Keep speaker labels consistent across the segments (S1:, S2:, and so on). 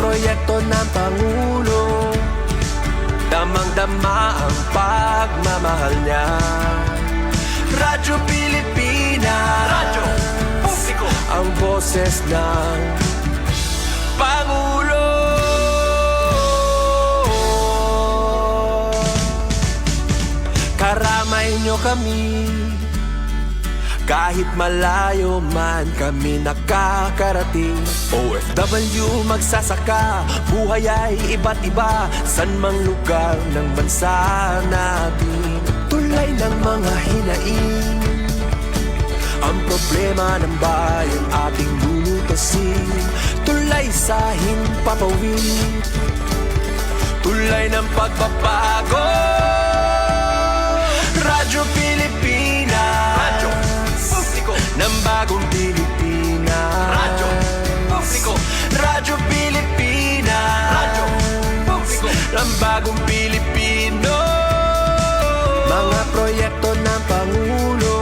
S1: proyekto ng Pangulo, damang-dama ang pagmamahal niya. Radyo Pilipinas, radyo publiko, ang boses ng Pangulo. Karamay nyo kami, kahit malayo man kami nakakarating. OFW magsasaka, buhay ay iba't iba, san mang lugar ng bansa natin. Tulay ng mga hinaing, ang problema ng bayan ating lulutasin. Tulay sa himpapawid, tulay ng pagbabago. Radyo Pilipinas, radyo publiko ng bagong Pilipinas. Radyo publiko, Radyo Pilipinas, radyo publiko ng bagong Pilipino. Mga proyekto ng Pangulo,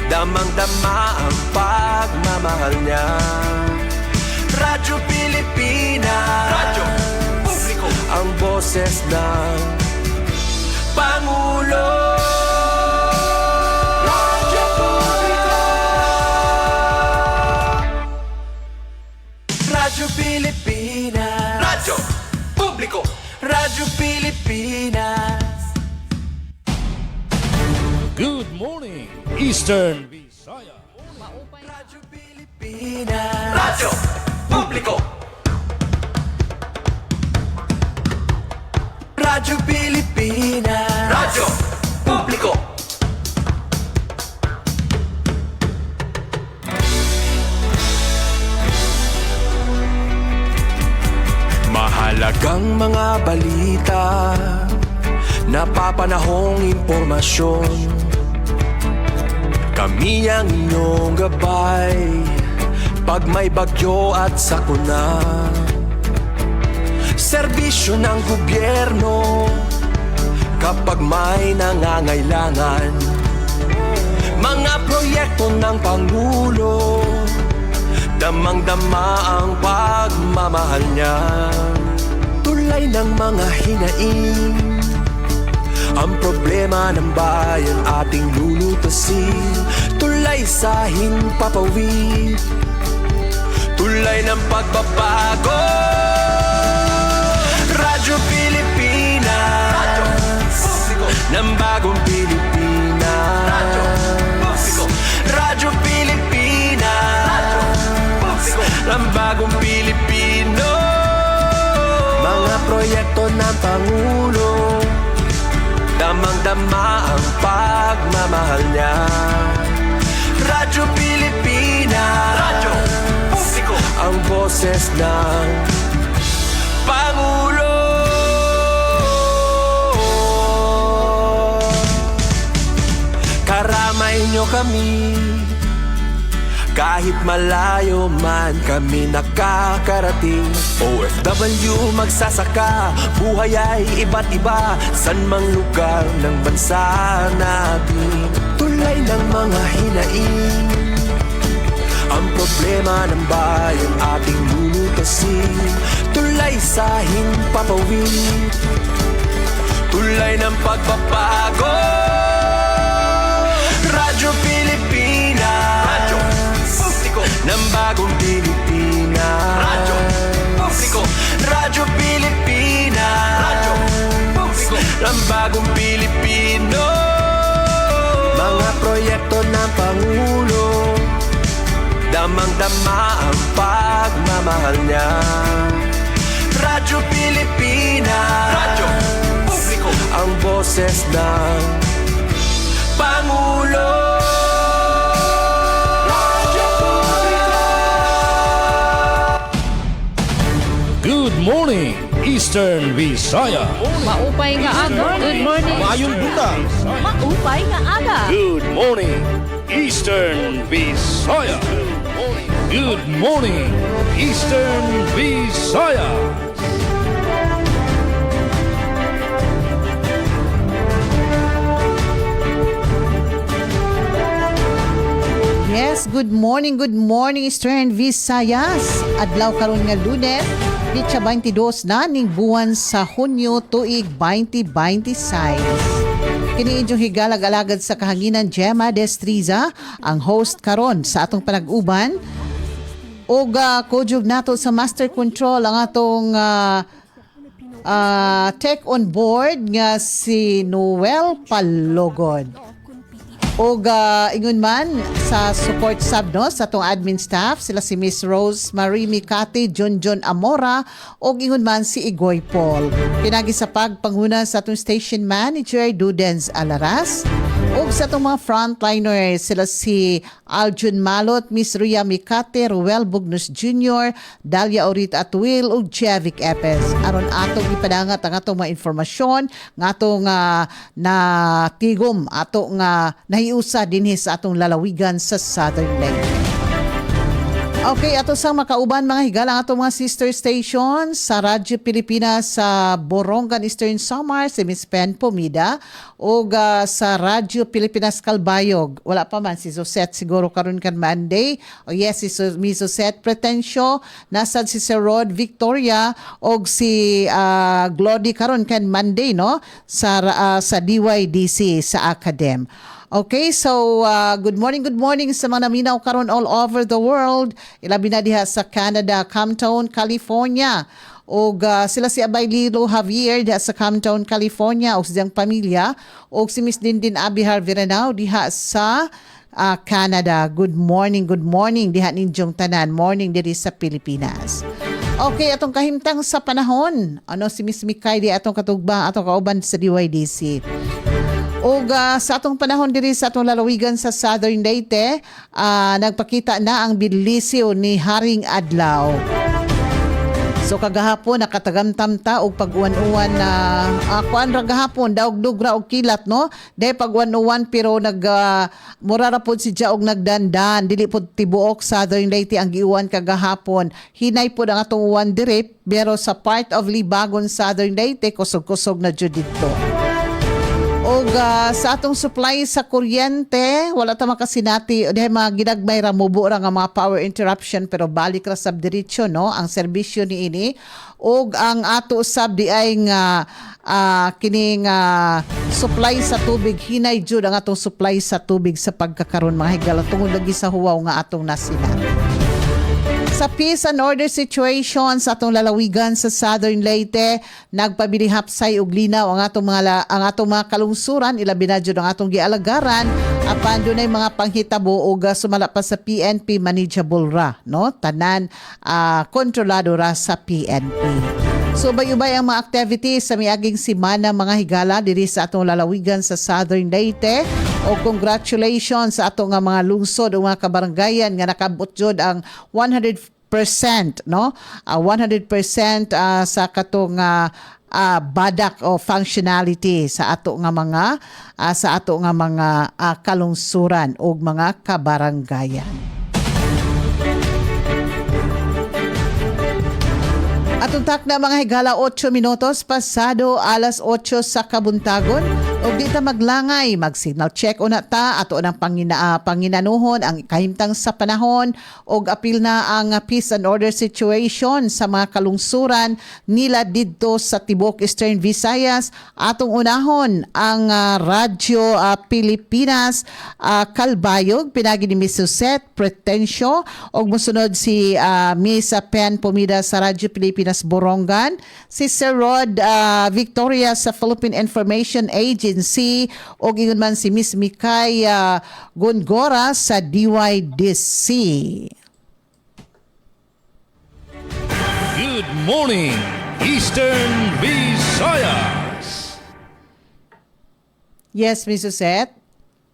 S1: damang-dama ang pagmamahal niya. Radyo Pilipinas, radyo publiko, ang boses ng Pangulo. Radyo publiko, Radyo Pilipinas, radyo publiko, Radyo Pilipinas.
S2: Good morning, Eastern Visaya.
S1: Radyo Pilipinas, radyo publiko, Radyo Pilipinas, radyo publiko. Mahalagang mga balita, napapanahong impormasyon, kami ang inyong gabay pag may bagyo at sakuna. Serbisyo ng gobyerno kapag may nangangailangan. Mga proyekto ng Pangulo, damang-dama ang pagmamahal niya. Tulay ng mga hinaing, ang problema ng bayan ating lulutasin. Tulay sa himpapawid, tulay ng pagbabago. Radyo Pilipinas, radyo publiko ng bagong Pilipinas. Radyo publiko, Radyo Pilipinas, radyo publiko ng bagong Pilipino. Mga proyekto ng Pangulo, damang-dama ang pagmamahal niya. Radyo Pilipinas, radyo publiko, ang boses ng Pangulo. Karamay nyo kami, kahit malayo man kami nakakarating. OFW magsasaka, buhay ay iba't iba, san mang lugar ng bansa natin. Tulay ng mga hinaing, ang problema ng bayan ating lulutasin. Tulay sa himpapawid, tulay ng pagbabago. Radyo Pilipinas, radyo publiko ng bagong Pilipinas. Radyo publiko, Radyo Pilipinas, radyo publiko ng bagong Pilipino. Mga proyekto ng Pangulo, damang-dama ang pagmamahal niya. Radyo Pilipinas, radyo publiko, ang boses ng Pangulo. Radyo publiko.
S2: Good morning, Eastern Visaya.
S3: Maupay nga aga. Good morning.
S2: Mayong buntag.
S3: Maupay nga aga.
S2: Good morning, Eastern Visaya. Good morning, Eastern Visaya.
S4: Yes, good morning Eastern Visayas. Adlaw karon nga Lunes, Pitsa 22 na ning buwan sa Hunyo tuig 2026. Kini inyong higalag-alagad sa kahanginan Gemma Destriza, ang host karon sa atong panag-uban. Og kujug nato sa master control ang atong tech on board nga si Noel Palogod. Og ingon man sa support sub no sa atong admin staff sila si Miss Rose Marie Mikati, John Amora og ingon man si Igoy Paul. Pinagi sa pagpanguna sa atong station manager Dudens Alaras og sa atong mga frontliners sila si Aljun Malot, Miss Ria Mikati, Ruel Bugnos Jr., Dalia Orit Atuil ug Jevic Epes. Aron atong ipadangat ang atong mga informasyon nga atong natigom atong nahiusa dinhi sa atong lalawigan sa Southern Leyte. Okay, ato sang makauban mga higala ang atong mga sister stations sa Radyo Pilipinas sa Borongan Eastern Samar si Miss Pen Pomida o sa Radyo Pilipinas Calbayog. Wala pa man si Josette siguro karon kan Monday. O yes, si Miss Josette Pretensio, nasad si Sir Rod Victoria o si Glody karon kan Monday no sa DYDC sa Academ. Okay, so good morning sa mga naminaw karon all over the world. Ilabi na diha sa Canada, Compton, California. Og sila si Abay Lilo Javier diha sa Compton, California og siyang pamilya. Og si Miss Dindin Abihar Viranao diha sa Canada. Good morning diha ninjong tanan. Morning diri sa Pilipinas. Okay, atong kahimtang sa panahon. Ano si Miss Mikay di atong katugba atong kauban sa DYDC. O sa atong panahon diri sa atong lalawigan sa Southern Leyte, nagpakita na ang bilisyo ni Haring Adlaw. So kagahapon nakatagamtam ta og pag-uwan-uwan na kuan ra gahapon daog dugra og kilat no. Dahil pag-uwan-uwan pero mura ra pod si Dia og nagdandan dili pod tibuok Southern Leyte ang giuwan kagahapon. Hinay pod ang atong uwan diri pero sa part of Libagon Southern Leyte kusog-kusog na jud didto. O sa atong supply sa kuryente, wala ta makasinati dahil mga ginagmay ra mubo ra nga mga power interruption pero balik ra sab diretso no ang serbisyo ni ini og ang ato sab di ay nga kining supply sa tubig hinay jud ang atong supply sa tubig sa pagkakaron mga higala tungod lagi sa huwaw nga atong nasilan. Sa peace and order situation sa atong lalawigan sa Southern Leyte, nagpabilihapsay og linaw ang atong mga kalungsuran ilabi na jud ang atong gialagaran apan dunay mga panghitabo og sumala pa sa PNP manageable ra no tanan kontrolado ra sa PNP. So ubay-ubay ang mga activities sa miaging semana mga higala diri sa atong lalawigan sa Southern Leyte. O congratulations sa atong mga lungsod o mga kabarangayan nga nakabot jud ang 100% no 100% sa katong badak o functionality sa ato nga mga kalungsuran o mga kabarangayan. Atong takna mga higala 8 minutos pasado alas 8 sa kabuntagon. Og di ta maglangay, mag-signal check una ta ato ng panginanuhon ang kahimtang sa panahon og apil na ang peace and order situation sa mga kalungsuran nila didto sa Tibok Eastern Visayas. Atong unahon ang Radyo Pilipinas Calbayog pinagi ni Miss Josette Pretensio og mosunod si Miss Pen Pomida sa Radyo Pilipinas Borongan, si Sir Rod Victoria sa Philippine Information Agency o ingon man si Miss Mikay Gongora sa DYDC.
S2: Good morning, Eastern Visayas.
S4: Yes, Miss Josette.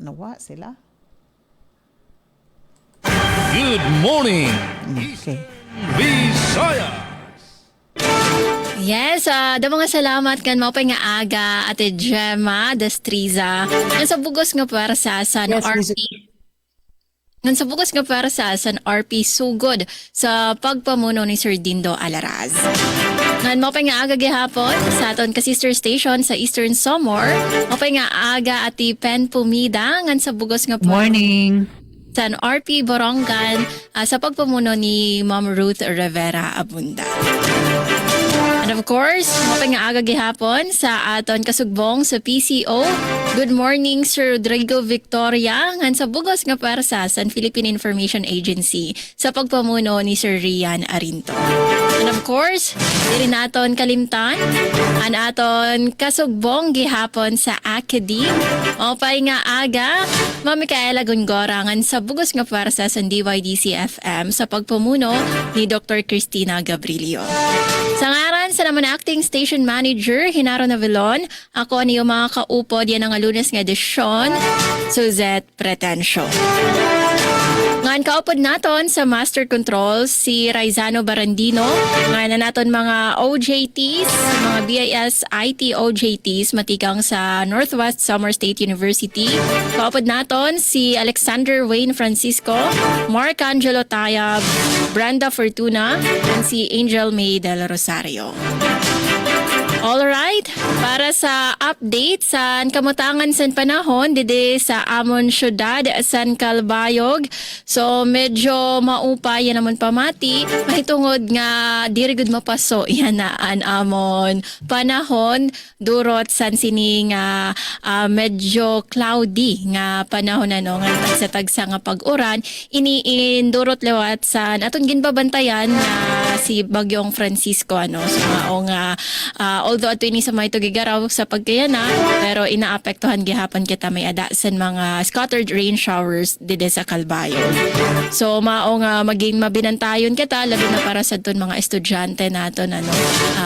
S4: Nawa sila.
S2: Good morning,
S4: Okay.
S2: Visayas.
S3: Yes, mga salamat kan mao pay nga aga Ate Gemma Destriza. Nga sa bugos nga para sa San
S4: Yes,
S3: RP. Nga sa bugos nga para sa San RP sugod sa pagpamuno ni Sir Dindo Alaraz. Ngan mo pa nga aga gihapon sa aton ka sister station sa Eastern Samar. Mo pa nga aga Ate Pen Pumida ngan sa bugos nga
S5: Morning.
S3: San RP Borongan sa pagpamuno ni Ma'am Ruth Rivera Abunda. And of course, mapang-aga gihapon sa aton kasugbong sa PCO. Good morning, Sir Rodrigo Victoria, ngan sa bugos nga para sa San Philippine Information Agency sa pagpamuno ni Sir Rian Arinto. And of course, diri naton kalimtan an aton kasugbong gihapon sa Academe. Mapay nga aga, Ma'am Micaela Gongora ngan sa bugos nga para sa San DYDC FM sa pagpamuno ni Dr. Cristina Gabrilio. Sa ngaran sa naman acting station manager Hinaro Navilon, ako niyo mga kaupod yan ang Lunes nga edisyon, Suzette Pretencio. Ngayon kaupod naton sa Master Control si Raizano Barandino. Ngayon na naton mga OJTs, mga BIS IT OJTs matikang sa Northwest Summer State University. Kaupod naton si Alexander Wayne Francisco, Mark Angelo Tayab, Brenda Fortuna, and si Angel May del Rosario. Alright, para sa update sa kamutangan sa panahon dide sa Amon Syudad, San Calbayog. So medyo maupay yan naman pamati. Mahitungod nga diri gud mapaso yan na an amon panahon durot san sining medyo cloudy nga panahon ano nga tagsa nga pag-uran iniindurot lewat sa aton ginbabantayan na si Bagyong Francisco ano. So mao nga although ato ini sa may tugigaraw sa pagkayana pero inaapektuhan gihapon kita may adasan mga scattered rain showers dide sa Calbayog. So mao nga maging mabinantayon kita labi na para sa ton mga estudyante naton ano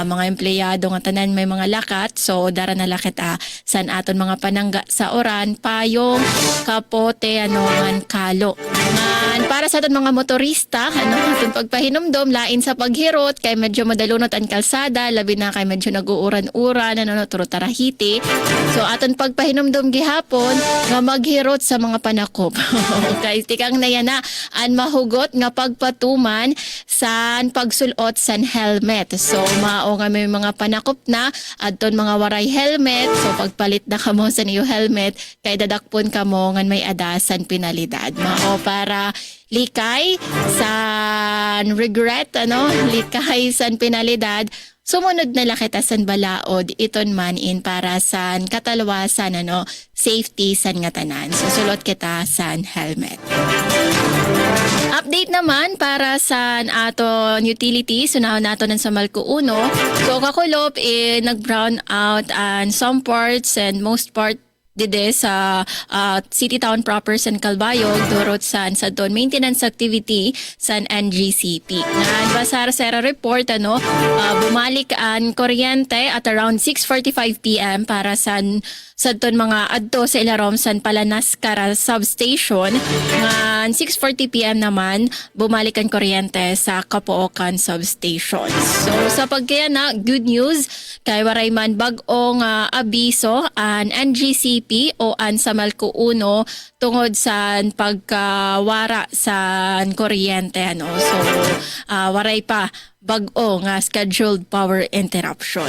S3: mga empleyado nga tanan may mga lakat so dara na lakat san aton mga panangga sa oran payong kapote ano man kalo. Man para sa aton mga motorista ano aton pagpahinomdom lain sa paghirot kay medyo madalunot ang kalsada labi na kay medyo nag-uuran-uran ano turo tarahiti. So aton pagpahinomdom gihapon nga maghirot sa mga panakop. Okay, tikang na yan na an mahugot nga pagpatuman san pagsulot san helmet. So mao nga may mga panakop na adton mga waray helmet. So pagpalit na kamo sa niyo helmet kay dadakpon kamo ngan may adasan penalidad. Mao para likay san regret ano, likay san penalidad. Sumunod na lakitasan balaod iton man in para san katalwasan ano safety san nga tanan. Susulot kita san helmet. Update naman para sa aton utilities. Sunahon nato ng sa Malco 1. So kakulop nag-brown out and some parts and most part dide sa City Town proper San Calbayog durot sa doon maintenance activity sa NGCP. Nga basar sa report ano bumalik ang kuryente at around 6:45 PM para sa doon mga adto sa Ilarom San Palanaskara substation. Nga 6:40 PM naman bumalik ang kuryente sa Capoocan substation. So sa pagkaya good news kay waray man bag-ong abiso ang NGCP o an sa Malco 1 tungod sa pagkawara sa kuryente ano. So waray pa bag-o nga scheduled power interruption.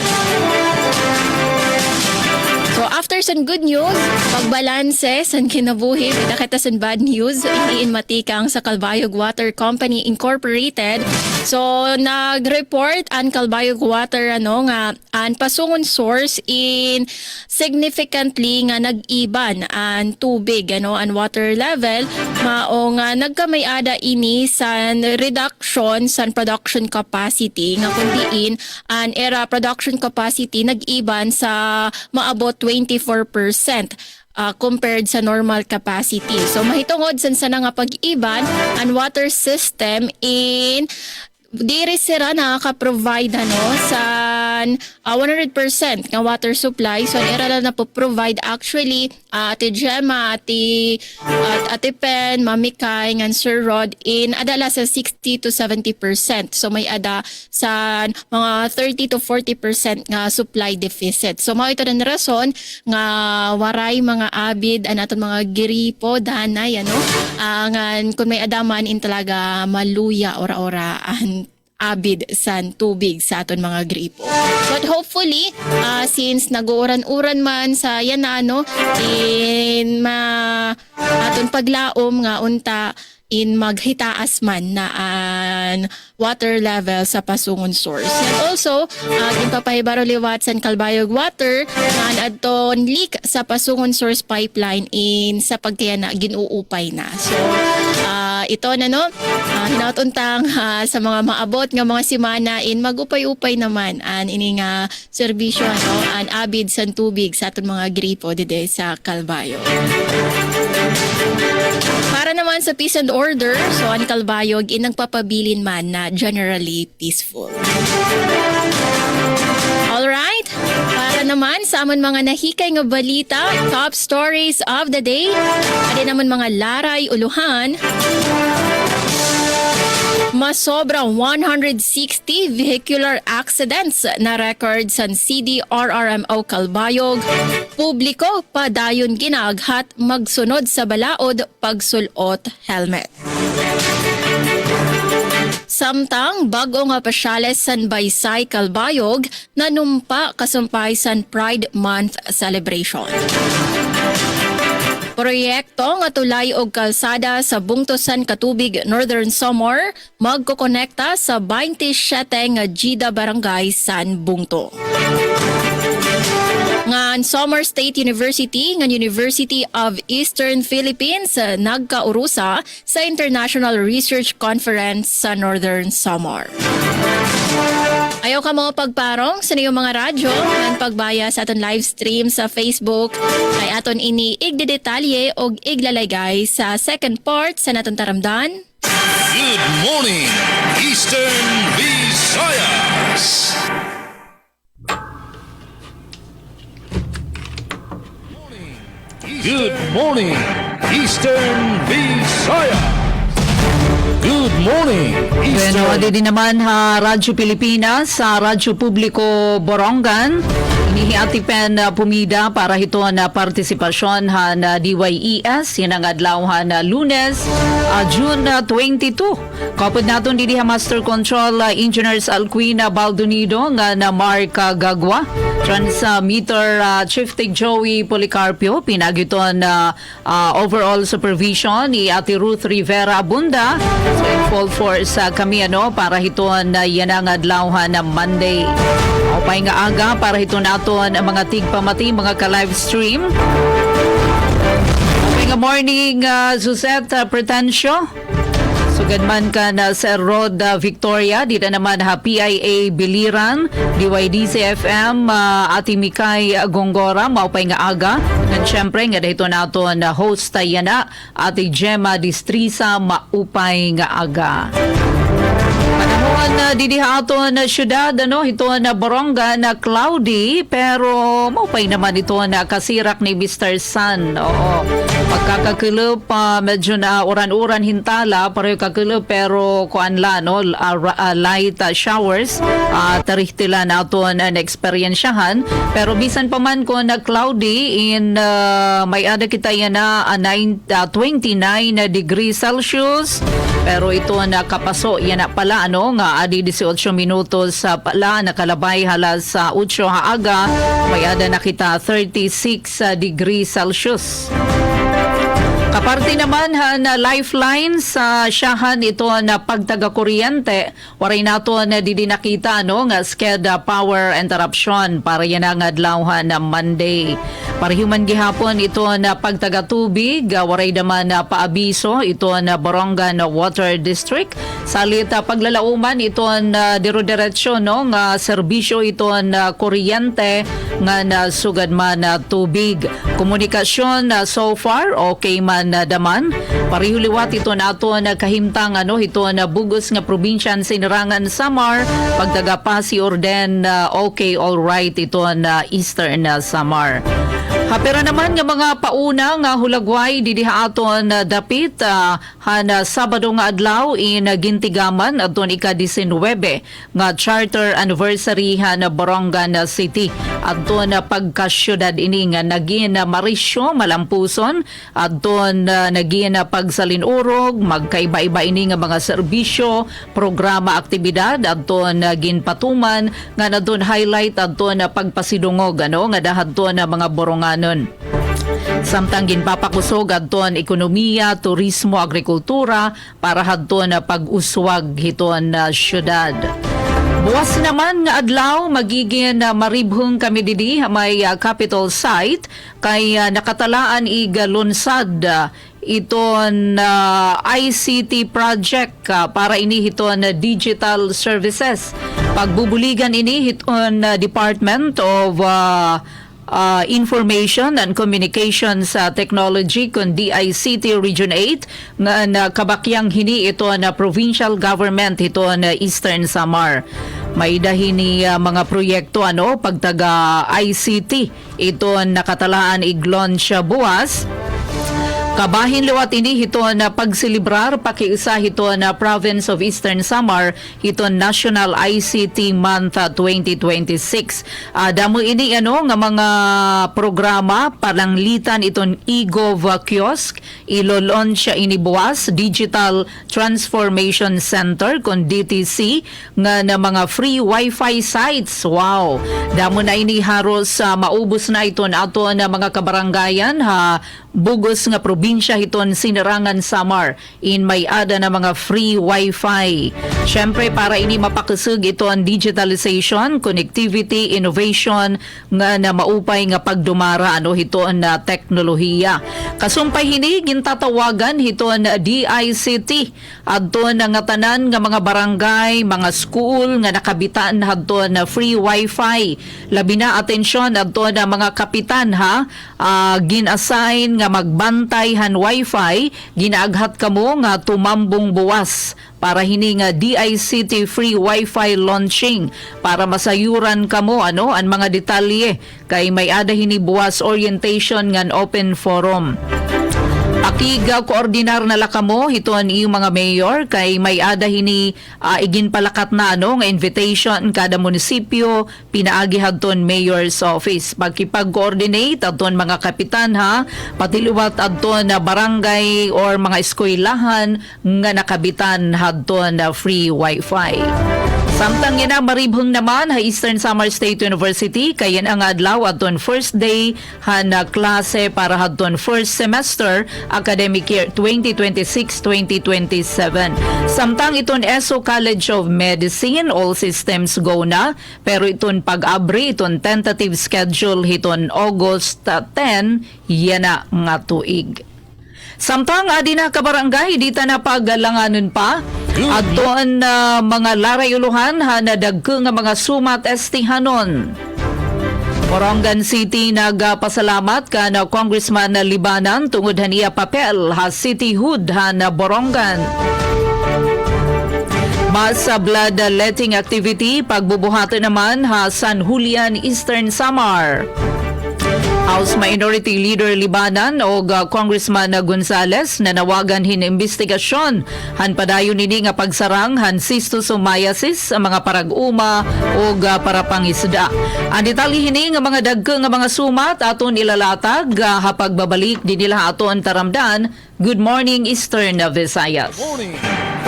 S3: So after some good news, pagbalanse san kinabuhi, nakita san bad news, iniin matikang sa Calbayog Water Company Incorporated. So nag-report ang Calbayog Water ano nga ang pasungon source in significantly nga nag-iban ang tubig ano ang water level mao nga nagkamay-ada ini san reduction san production capacity nga kundiin ang era production capacity nag-iban sa maabot 24% compared sa normal capacity. So mahitungod sa nga pag-iban ang water system in diri sira nakaka-provide sa 100% nga water supply. So era na po-provide actually Ate Gemma, Ate Pen, Mamikay, ngan Sir Rod in adala sa 60 to 70%. So may ada sa mga 30 to 40% nga supply deficit. So mao ito rin rason nga waray mga abid aton mga giripo danay ano ngan kun may adaman in talaga maluya ora-oraan abid sa tubig sa aton mga gripo. But hopefully, since nag-uuran-uran man sa yan na in aton paglaom nga unta in maghitaas man na an water level sa pasungon source. And also, ginpapahibaro liwat sa Calbayog Water nga adton leak sa pasungon source pipeline in sa pagtiyan na ginuupay na. So, ito na hinautuntang sa mga maabot nga mga simana in magupay-upay naman an ini nga serbisyo an abid sa tubig sa aton mga gripo dide sa Calbayog. Para naman sa peace and order, so ang Calbayog nagpapabilin man na generally peaceful. Alright, para naman sa amon mga nahikay nga balita, top stories of the day, adi naman mga laray uluhan, masobra 160 vehicular accidents na record sa CDRRMO Calbayog. Publiko padayon ginaghat magsunod sa balaod pagsulot helmet. Samtang bago nga pasyales san Baysay Calbayog nanumpa kasumpay san Pride Month celebration. Proyekto nga tulay og kalsada sa Bungtosan Katubig, Northern Samar magkokonekta sa 27 nga GIDA barangay san Bungto. Ngan Samar State University ngan University of Eastern Philippines nagkaurusa sa International Research Conference sa Northern Samar. Ayaw ka mo pagparong sa niyong mga radyo ang pagbaya sa aton live stream sa Facebook kay aton ini igdedetalye og iglalagay sa second part sa naton taramdan.
S2: Good morning, Eastern Visayas. Good morning, Eastern Visayas. Good morning, Eastern.
S5: Bueno, din naman Radyo Pilipinas sa Radyo Publiko Borongan. Inihiatipen pumida para hito na partisipasyon na DYES yan ang adlaw na Lunes, June 22. Kapag natin didi Master Control Engineers Alcuina Baldonido nga na Mark Gagwa. Transmitter Chief Tig Joey Policarpio. Pinagiton overall supervision ni Ate Ruth Rivera Abunda. So in full force kami para hiton yan ang adlaw na Monday. Upay nga aga para hiton naton ang mga tigpamati, mga ka-live stream. Upay nga morning Suzette Pretencio. Sugad man ka na Sir Rod Victoria, dito naman PIA Biliran, DYDC FM, Ati Mikay Gongora, maupay nga aga. At syempre nga dito nato na host tayo na Ati Gemma Distrisa, maupay nga aga. Panahon didihaton na syudad ito na Boronga na cloudy pero maupay naman ito na kasirak ni Mr. Sun. Oo. Pagkakakulop medyo na uran-uran hintala pareho kakulop pero kuanla light showers tarihtila naton na eksperyensyahan pero bisan pa man ko na cloudy in may ada kita yan na 29 degrees Celsius pero ito na kapaso yan na pala nga adi 18 minutos pala nakalabay halas sa 8 haaga may ada na kita 36 degrees Celsius. Kaparte naman na lifeline sa siyahan ito na pagtaga-kuryente. Waray nato na didi nakita nga sked power interruption para yan ang adlawhan na Monday. Para human gihapon ito na pagtaga-tubig. Waray naman na paabiso ito na Borongan Water District. Salit paglalauman ito na diro-diretsyo nga serbisyo ito na kuryente nga na sugad man na tubig. Komunikasyon so far okay man na daman. Parihuliwat ito nato na kahimtang ito na bugos nga probinsya Sinirangan Samar. Pagtagapa si Orden okay all right ito na Eastern Samar. Kapira naman nga mga pauna nga hulagway didiha aton dapit hana Sabado nga adlaw in Gintigaman adton ika-19 nga charter anniversary hana Borongan City adton pagkasyudad ini nga naging Marisyo Malampuson adton naging pagsalinurog magkaiba-iba ini nga mga serbisyo programa aktibidad adton ginpatuman nga nadon highlight adton pagpasidungog nga dahadton mga boronganon. Samtang ginpapakusog adton ekonomiya, turismo, agrikultura para hadton pag-uswag hiton syudad. Buwas naman nga adlaw magiging maribhong kami didi may capital site kay nakatalaan igalunsad iton ICT project para ini hiton digital services. Pagbubuligan ini hiton Department of Information and Communications Technology kun DICT Region 8 nga nakabakyang hini ito na provincial government ito na Eastern Samar. May dahini mga proyekto pagtaga ICT ito nakatalaan iglaunch buwas. Kabahin liwat ini hiton na pagsilibrar pakiisa hiton na Province of Eastern Samar hiton National ICT Month 2026. Damo ini nga mga programa palanglitan iton eGov kiosk ilolon siya ini buwas Digital Transformation Center kon DTC nga na mga free wifi sites. Wow. Damo na ini haros maubos na iton ato na mga kabarangayan bugos nga probinsya hiton Sinarangan Samar in may ada na mga free wifi. Syempre para ini mapakasug iton digitalization, connectivity, innovation nga na maupay nga pagdumara hiton na teknolohiya. Kasumpay hini gintatawagan hiton DICT adton nga tanan nga mga barangay, mga school nga nakabitaan hadton na free wifi. Labi na atensyon adton na mga kapitan gin-assign nga magbantay han wifi ginaaghat kamo nga tumambong buwas para hini nga DICT free wifi launching para masayuran kamo ang mga detalye kay may ada hini buwas orientation ngan open forum. Pakiga koordinar na lakamo hiton iyong mga mayor kay may ada hini iginpalakat na nga invitation kada munisipyo pinaagi hadton mayor's office pagkipag-coordinate adton mga kapitan patiliwat adton na barangay or mga eskwelahan nga nakabitan hadton na free wifi. Samtang yan maribhong naman Eastern Samar State University kayan ang adlaw adton first day na klase para hadton first semester academic year 2026-2027. Samtang iton ESO College of Medicine all systems go na pero iton pag-abri iton tentative schedule hiton August 10 yana nga tuig. Samtang adina kabarangay dita na paggalanganon pa at doon mga larayuluhan na dagko nga mga sumat estihanon. Borongan City nagpasalamat ka na Congressman Libanan tungod haniya papel City Hood na Borongan. Mas blood letting activity pagbubuhato naman San Julian Eastern Samar. House Minority Leader Libanan o Congressman Gonzales na nawagan hinimbestigasyon han padayon nini nga pagsarang han schistosomiasis ang mga parag-uma o parapangisda. Ang detalye hini nga mga dagko nga mga sumat aton ilalatag hapag babalik din nila aton taramdan. Good morning Eastern Visayas.
S2: Morning,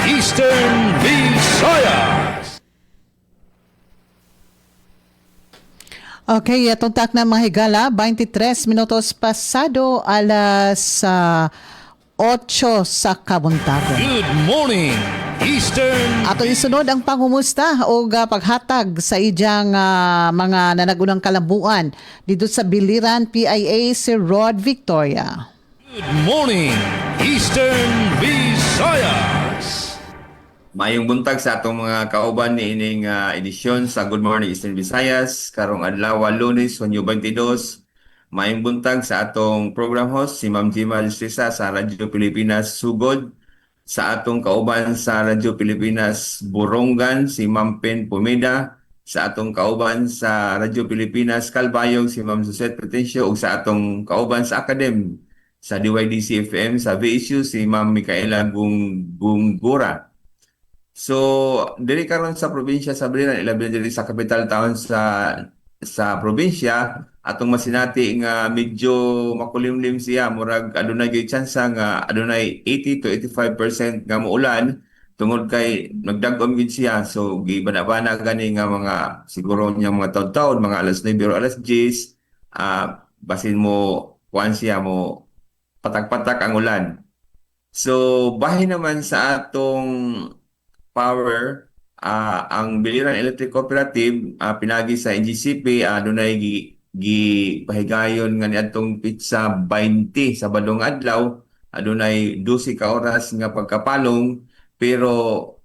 S2: Eastern Visayas.
S4: Okay, atong tak na mga higala, 23 minutos pasado alas 8 sa kabuntagon.
S2: Good morning, Eastern.
S4: Ato isunod ang pangumusta o paghatag sa ijang mga nanagunang kalambuan dito sa Biliran PIA si Rod Victoria.
S2: Good morning, Eastern Visayas.
S6: Mayong buntag sa atong mga kauban ni ining edisyon sa Good Morning Eastern Visayas karong adlaw Lunes, Hunyo 22. Mayong buntag sa atong program host si Ma'am Jima Justiza sa Radyo Pilipinas Sugod, sa atong kauban sa Radyo Pilipinas Borongan si Ma'am Pen Pumeda, sa atong kauban sa Radyo Pilipinas Kalbayog si Ma'am Suzette Pretencio ug sa atong kauban sa Academ sa DYDC FM sa VSU si Ma'am Micaela Bunggura. So, diri karon sa probinsya sa Biliran, ilabi na diri sa capital town sa probinsya, atong masinati nga medyo makulimlim siya, murag adunay gyud tsansa nga adunay 80 to 85% nga muulan tungod kay nagdagom gid siya. So, gibana-bana gani nga mga siguro niya mga taon-taon, mga alas 9 o alas 10, basin mo kuan siya mo patak-patak ang ulan. So, bahin naman sa atong power, ang Biliran Electric Cooperative pinagi sa NGCP dunay pahigayon nga niadtong pitsa 20 sa badong adlaw, adunay 12 ka oras nga pagkapalong, pero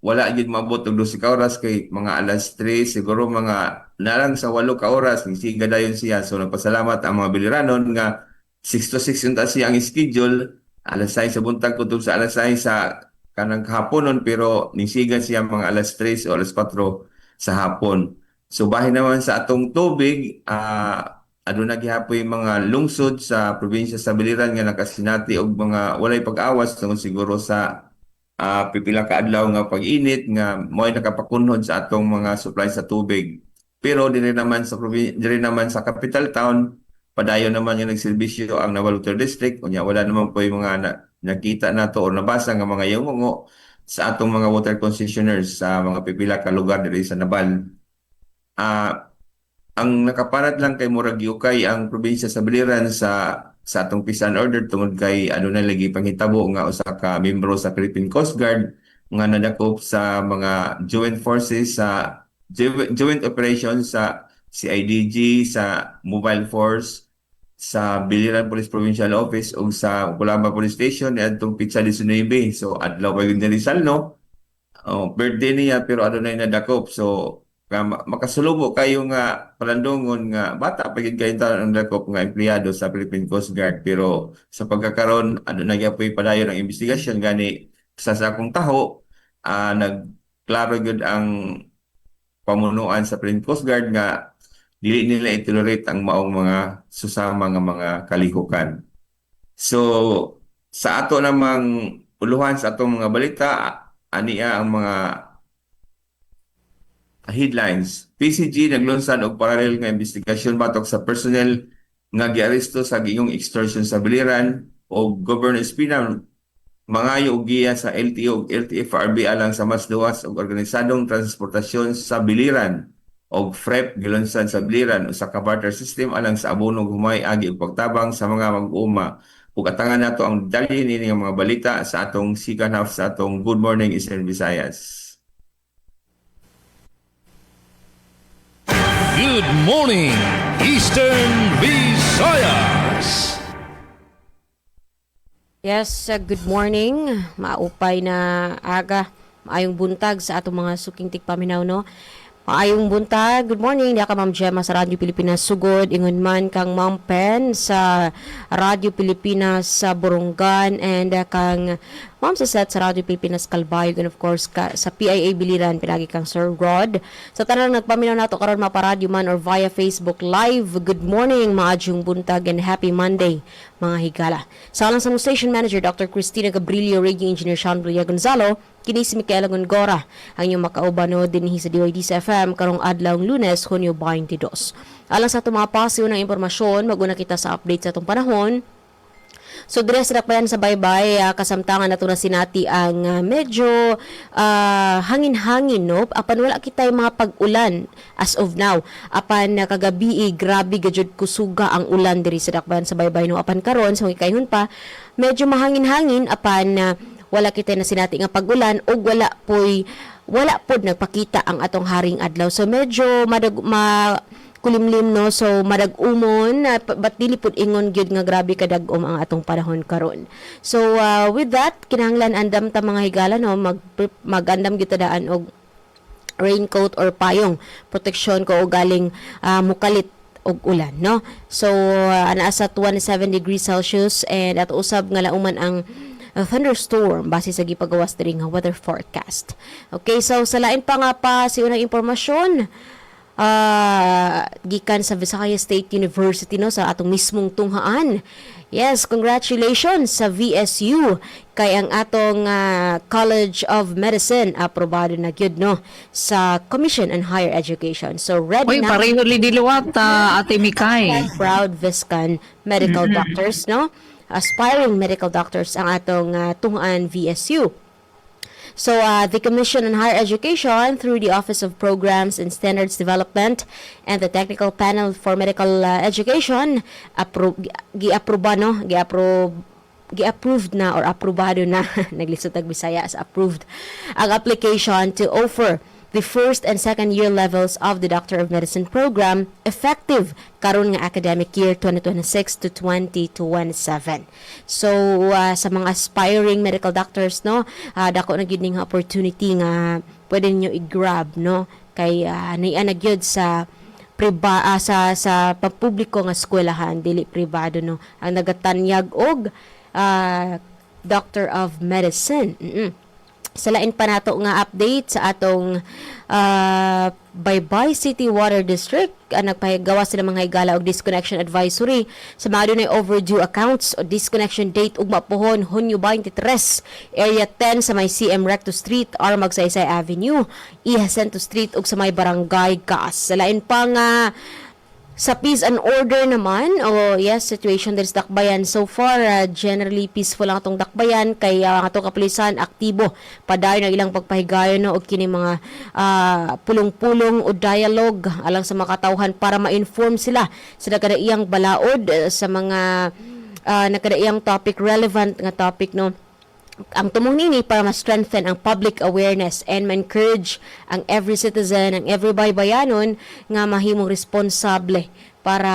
S6: wala gid maabot og 12 ka oras kay mga alas 3 siguro mga nalang sa 8 ka oras nisiga dayon siya. So nagpasalamat ang mga Biliranon nga 6 to 6 unta siya ang schedule, alas 6 sa buntag kutob sa alas 6 sa kanang haponon, pero nisigan siya mga alas 3 o alas 4 sa hapon. So bahin naman sa atong tubig, aduna gihapoy mga lungsod sa probinsya sa Biliran nga nakasinati og mga walay pag-awas tungod siguro sa pipila ka adlaw nga pag-init nga mo'y nakapakunhod sa atong mga supply sa tubig. Pero diri naman sa capital town, padayon naman yung nagserbisyo ang Naval District, kunya wala naman po yung mga nakita nato o nabasa nga mga yungungo sa atong mga water concessionaires sa mga pipila ka lugar diri sa Nabal. Ang nakaparat lang kay murag giukay ang probinsya sa Biliran sa atong peace and order tungod kay na lagi panghitabo nga usa ka membro sa Philippine Coast Guard nga nadakop sa mga joint forces sa joint operations sa CIDG, sa Mobile Force, sa Biliran Police Provincial Office o sa Kulamba Police Station ni adtong pitsa 19. So adlaw pa gyud ni Rizal, no? Birthday niya pero adunay nadakop. So makasulubo kayo nga palandungon nga bata pa gyud kayo ang dakop nga empleyado sa Philippine Coast Guard, pero sa pagkakaroon adunay gyapon padayon ang investigasyon gani sa akong taho, nagklaro gyud ang pamunuan sa Philippine Coast Guard nga dili nila itolerate ang maong mga susama nga mga kalihukan. So, sa ato namang uluhan sa atong mga balita, aniya ang mga headlines. PCG naglunsad og paralel nga investigasyon batok sa personnel nga giaresto sa gingong extortion sa Biliran o Governor Espina mangayo og giya sa LTO ug LTFRB alang sa mas luwas og organisadong transportasyon sa Biliran og FREP gilunsad sa Biliran usa ka barter system alang sa abono humay agi og pagtabang sa mga mag-uuma. Ug atangan nato ang detalye nini nga mga balita sa atong second half sa atong Good Morning Eastern Visayas.
S2: Good morning, Eastern Visayas.
S7: Yes, good morning. Maupay na aga, maayong buntag sa atong mga suking tigpaminaw, no? Maayong buntag. Good morning. Diya ka Ma'am Gemma sa Radyo Pilipinas Sugod. Ingon man kang Ma'am Pen sa Radyo Pilipinas sa Borongan, and kang Ma'am Suzette sa Radyo Pilipinas Kalbayog, and of course sa PIA Biliran pinagi kang Sir Rod. Sa tanang nagpaminaw nato karon maparadyo man or via Facebook Live. Good morning, maadjong buntag and happy Monday mga higala. Sa alang sa Station Manager Dr. Cristina Gabrilio, Radio Engineer Sean Villa Gonzalo, kini si Micaela Gongora ang inyong makaubano dinhi sa DYDC FM karong adlawng Lunes, Hunyo 22. Alang sa itong mga pasiw ng impormasyon, maguna kita sa update sa itong panahon. So, dire sa dakbayan sa baybay, kasamtangan nato na sinati ang medyo hangin-hangin, no? Apan wala kita yung mga pag-ulan as of now. Apan kagabi, grabe gajud kusuga ang ulan diri sa dakbayan sa baybay, no? Apan karon sa ikayhon pa, medyo mahangin-hangin, apan wala kita na sinati nga pag-ulan o wala pod nagpakita ang atong haring adlaw. So, medyo kulimlim, no? So madag-umon but dili pud ingon gyud nga grabe kadag-om ang atong panahon karon. So with that, kinahanglan andam ta mga higala, no? Magandam gyud ta daan og raincoat or payong proteksyon ko og galing mukalit og ulan, no? So anaa sa 27 degrees Celsius, and at usab nga lauman ang thunderstorm base sa gipagawas diri nga weather forecast. Okay, so sa lain pa nga pa si unang impormasyon, gikan sa Visayas State University no sa atong mismong tunghaan. Yes, congratulations sa VSU kay ang atong College of Medicine aprobado na gyud no sa Commission on Higher Education. So ready
S5: Uy,
S7: na
S5: pareho li diliwat, Ate Mikay.
S7: proud Viscan medical doctors no, aspiring medical doctors ang atong tunghaan VSU. So, the Commission on Higher Education, through the Office of Programs and Standards Development and the Technical Panel for Medical Education, gi-approved na or aprobado na, naglisod tag Bisaya as approved, ang application to offer the first and second year levels of the Doctor of Medicine program effective karon nga academic year 2026 to 2027. So sa mga aspiring medical doctors no, dako na gyud ning opportunity nga pwede niyo i-grab no kay niya gyud sa sa pampubliko nga eskwelahan dili pribado no ang nagatanyag og Doctor of Medicine. Sa lain pa nato nga update sa atong Baybay City Water District, nagpahigawa sila mga higala og disconnection advisory sa mga dunay overdue accounts o disconnection date ug mapuhon Hunyo 23, Area 10 sa may CM Recto Street, R. Magsaysay Avenue, E. Jacinto Street ug sa may Barangay Kaas. Sa lain pa nga sa peace and order naman, situation din sa Dakbayan. So far, generally peaceful lang atong Dakbayan kay ang atong kapulisan aktibo padayon ang ilang pagpahigayon no og kini mga pulong-pulong o dialogue alang sa mga katawhan para ma-inform sila sa nakadaiyang balaod sa mga nakadaiyang topic, relevant nga topic no. Ang tumong nini para ma-strengthen ang public awareness and ma-encourage ang every citizen, ang every baybayanon nga mahimong responsable para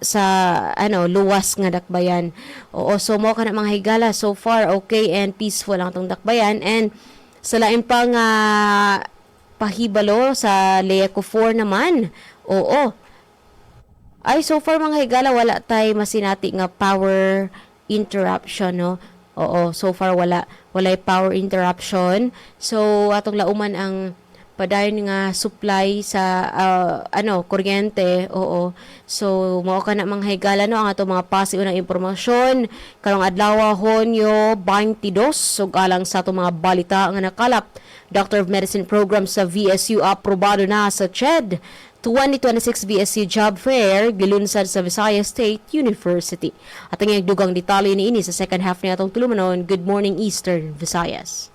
S7: sa luwas nga dakbayan. Oo, so mo ka na mga higala so far okay and peaceful ang tong dakbayan, and sa lain pa nga pahibalo sa Leco 4 naman. Oo. Ay so far mga higala wala tay masinati nga power interruption no. Oo, so far walay power interruption. So atong lauman ang padayon nga supply sa kuryente. Oo. So mao kana mga higala no ang atong mga pasiw na impormasyon karong adlaw Hunyo 22 ug alang sa atong mga balita nga nakalap. Doctor of Medicine program sa VSU aprobado na sa CHED 2026 VSU Job Fair gilunsad sa Visayas State University. At ang dugang detalye ni ini sa second half ni atong tulumanon. Good morning Eastern Visayas.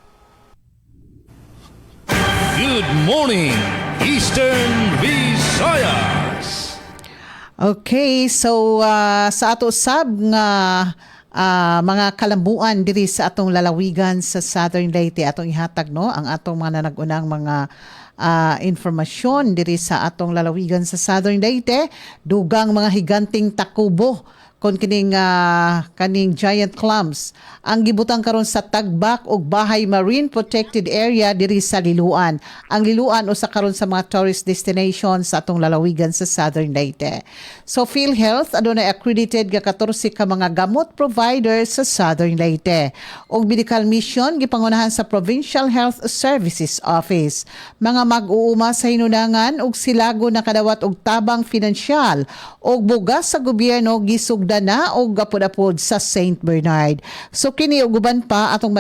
S2: Good morning, Eastern Visayas.
S4: Okay, so sa ato sab nga mga kalambuan diri sa atong lalawigan sa Southern Leyte atong ihatag no ang atong mga nagunang mga informasyon diri sa atong lalawigan sa Southern Leyte. Dugang mga higanting takubo kon kining giant clams ang gibutang karon sa Tagbak ug Bahay Marine Protected Area diri sa Liloan. Ang Liloan usa karon sa mga tourist destinations sa atong lalawigan sa Southern Leyte. So PhilHealth adunay accredited nga 14 ka mga gamot providers sa Southern Leyte. Og medical mission gipangunahan sa Provincial Health Services Office. Mga mag-uuma sa hinunangan ug silago nakadawat og tabang pinansyal og bugas sa gobyerno gisugdan na og gapod-apod sa St. Bernard. So kini uguban pa atong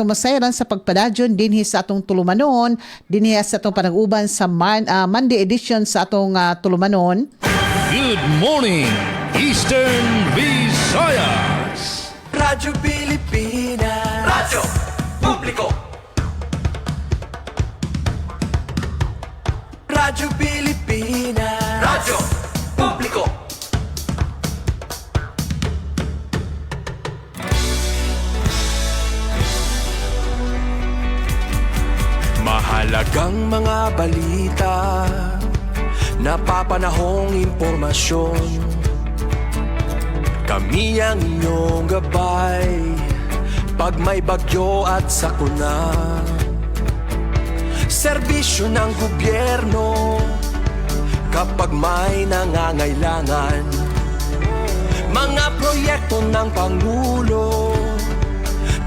S4: masayran sa pagpadadyon dinhi sa atong tulumanon, dinhi sa atong panag-uban sa Monday edition sa atong tulumanon.
S2: Good morning, Eastern Visayas.
S1: Radyo Pilipinas, Radyo Publiko. Radyo Pilipinas, Radyo Publiko. Mahalagang mga balita, napapanahong impormasyon. Kami ang inyong gabay pag may bagyo at sakuna. Serbisyo ng gobyerno kapag may nangangailangan. Mga proyekto ng Pangulo,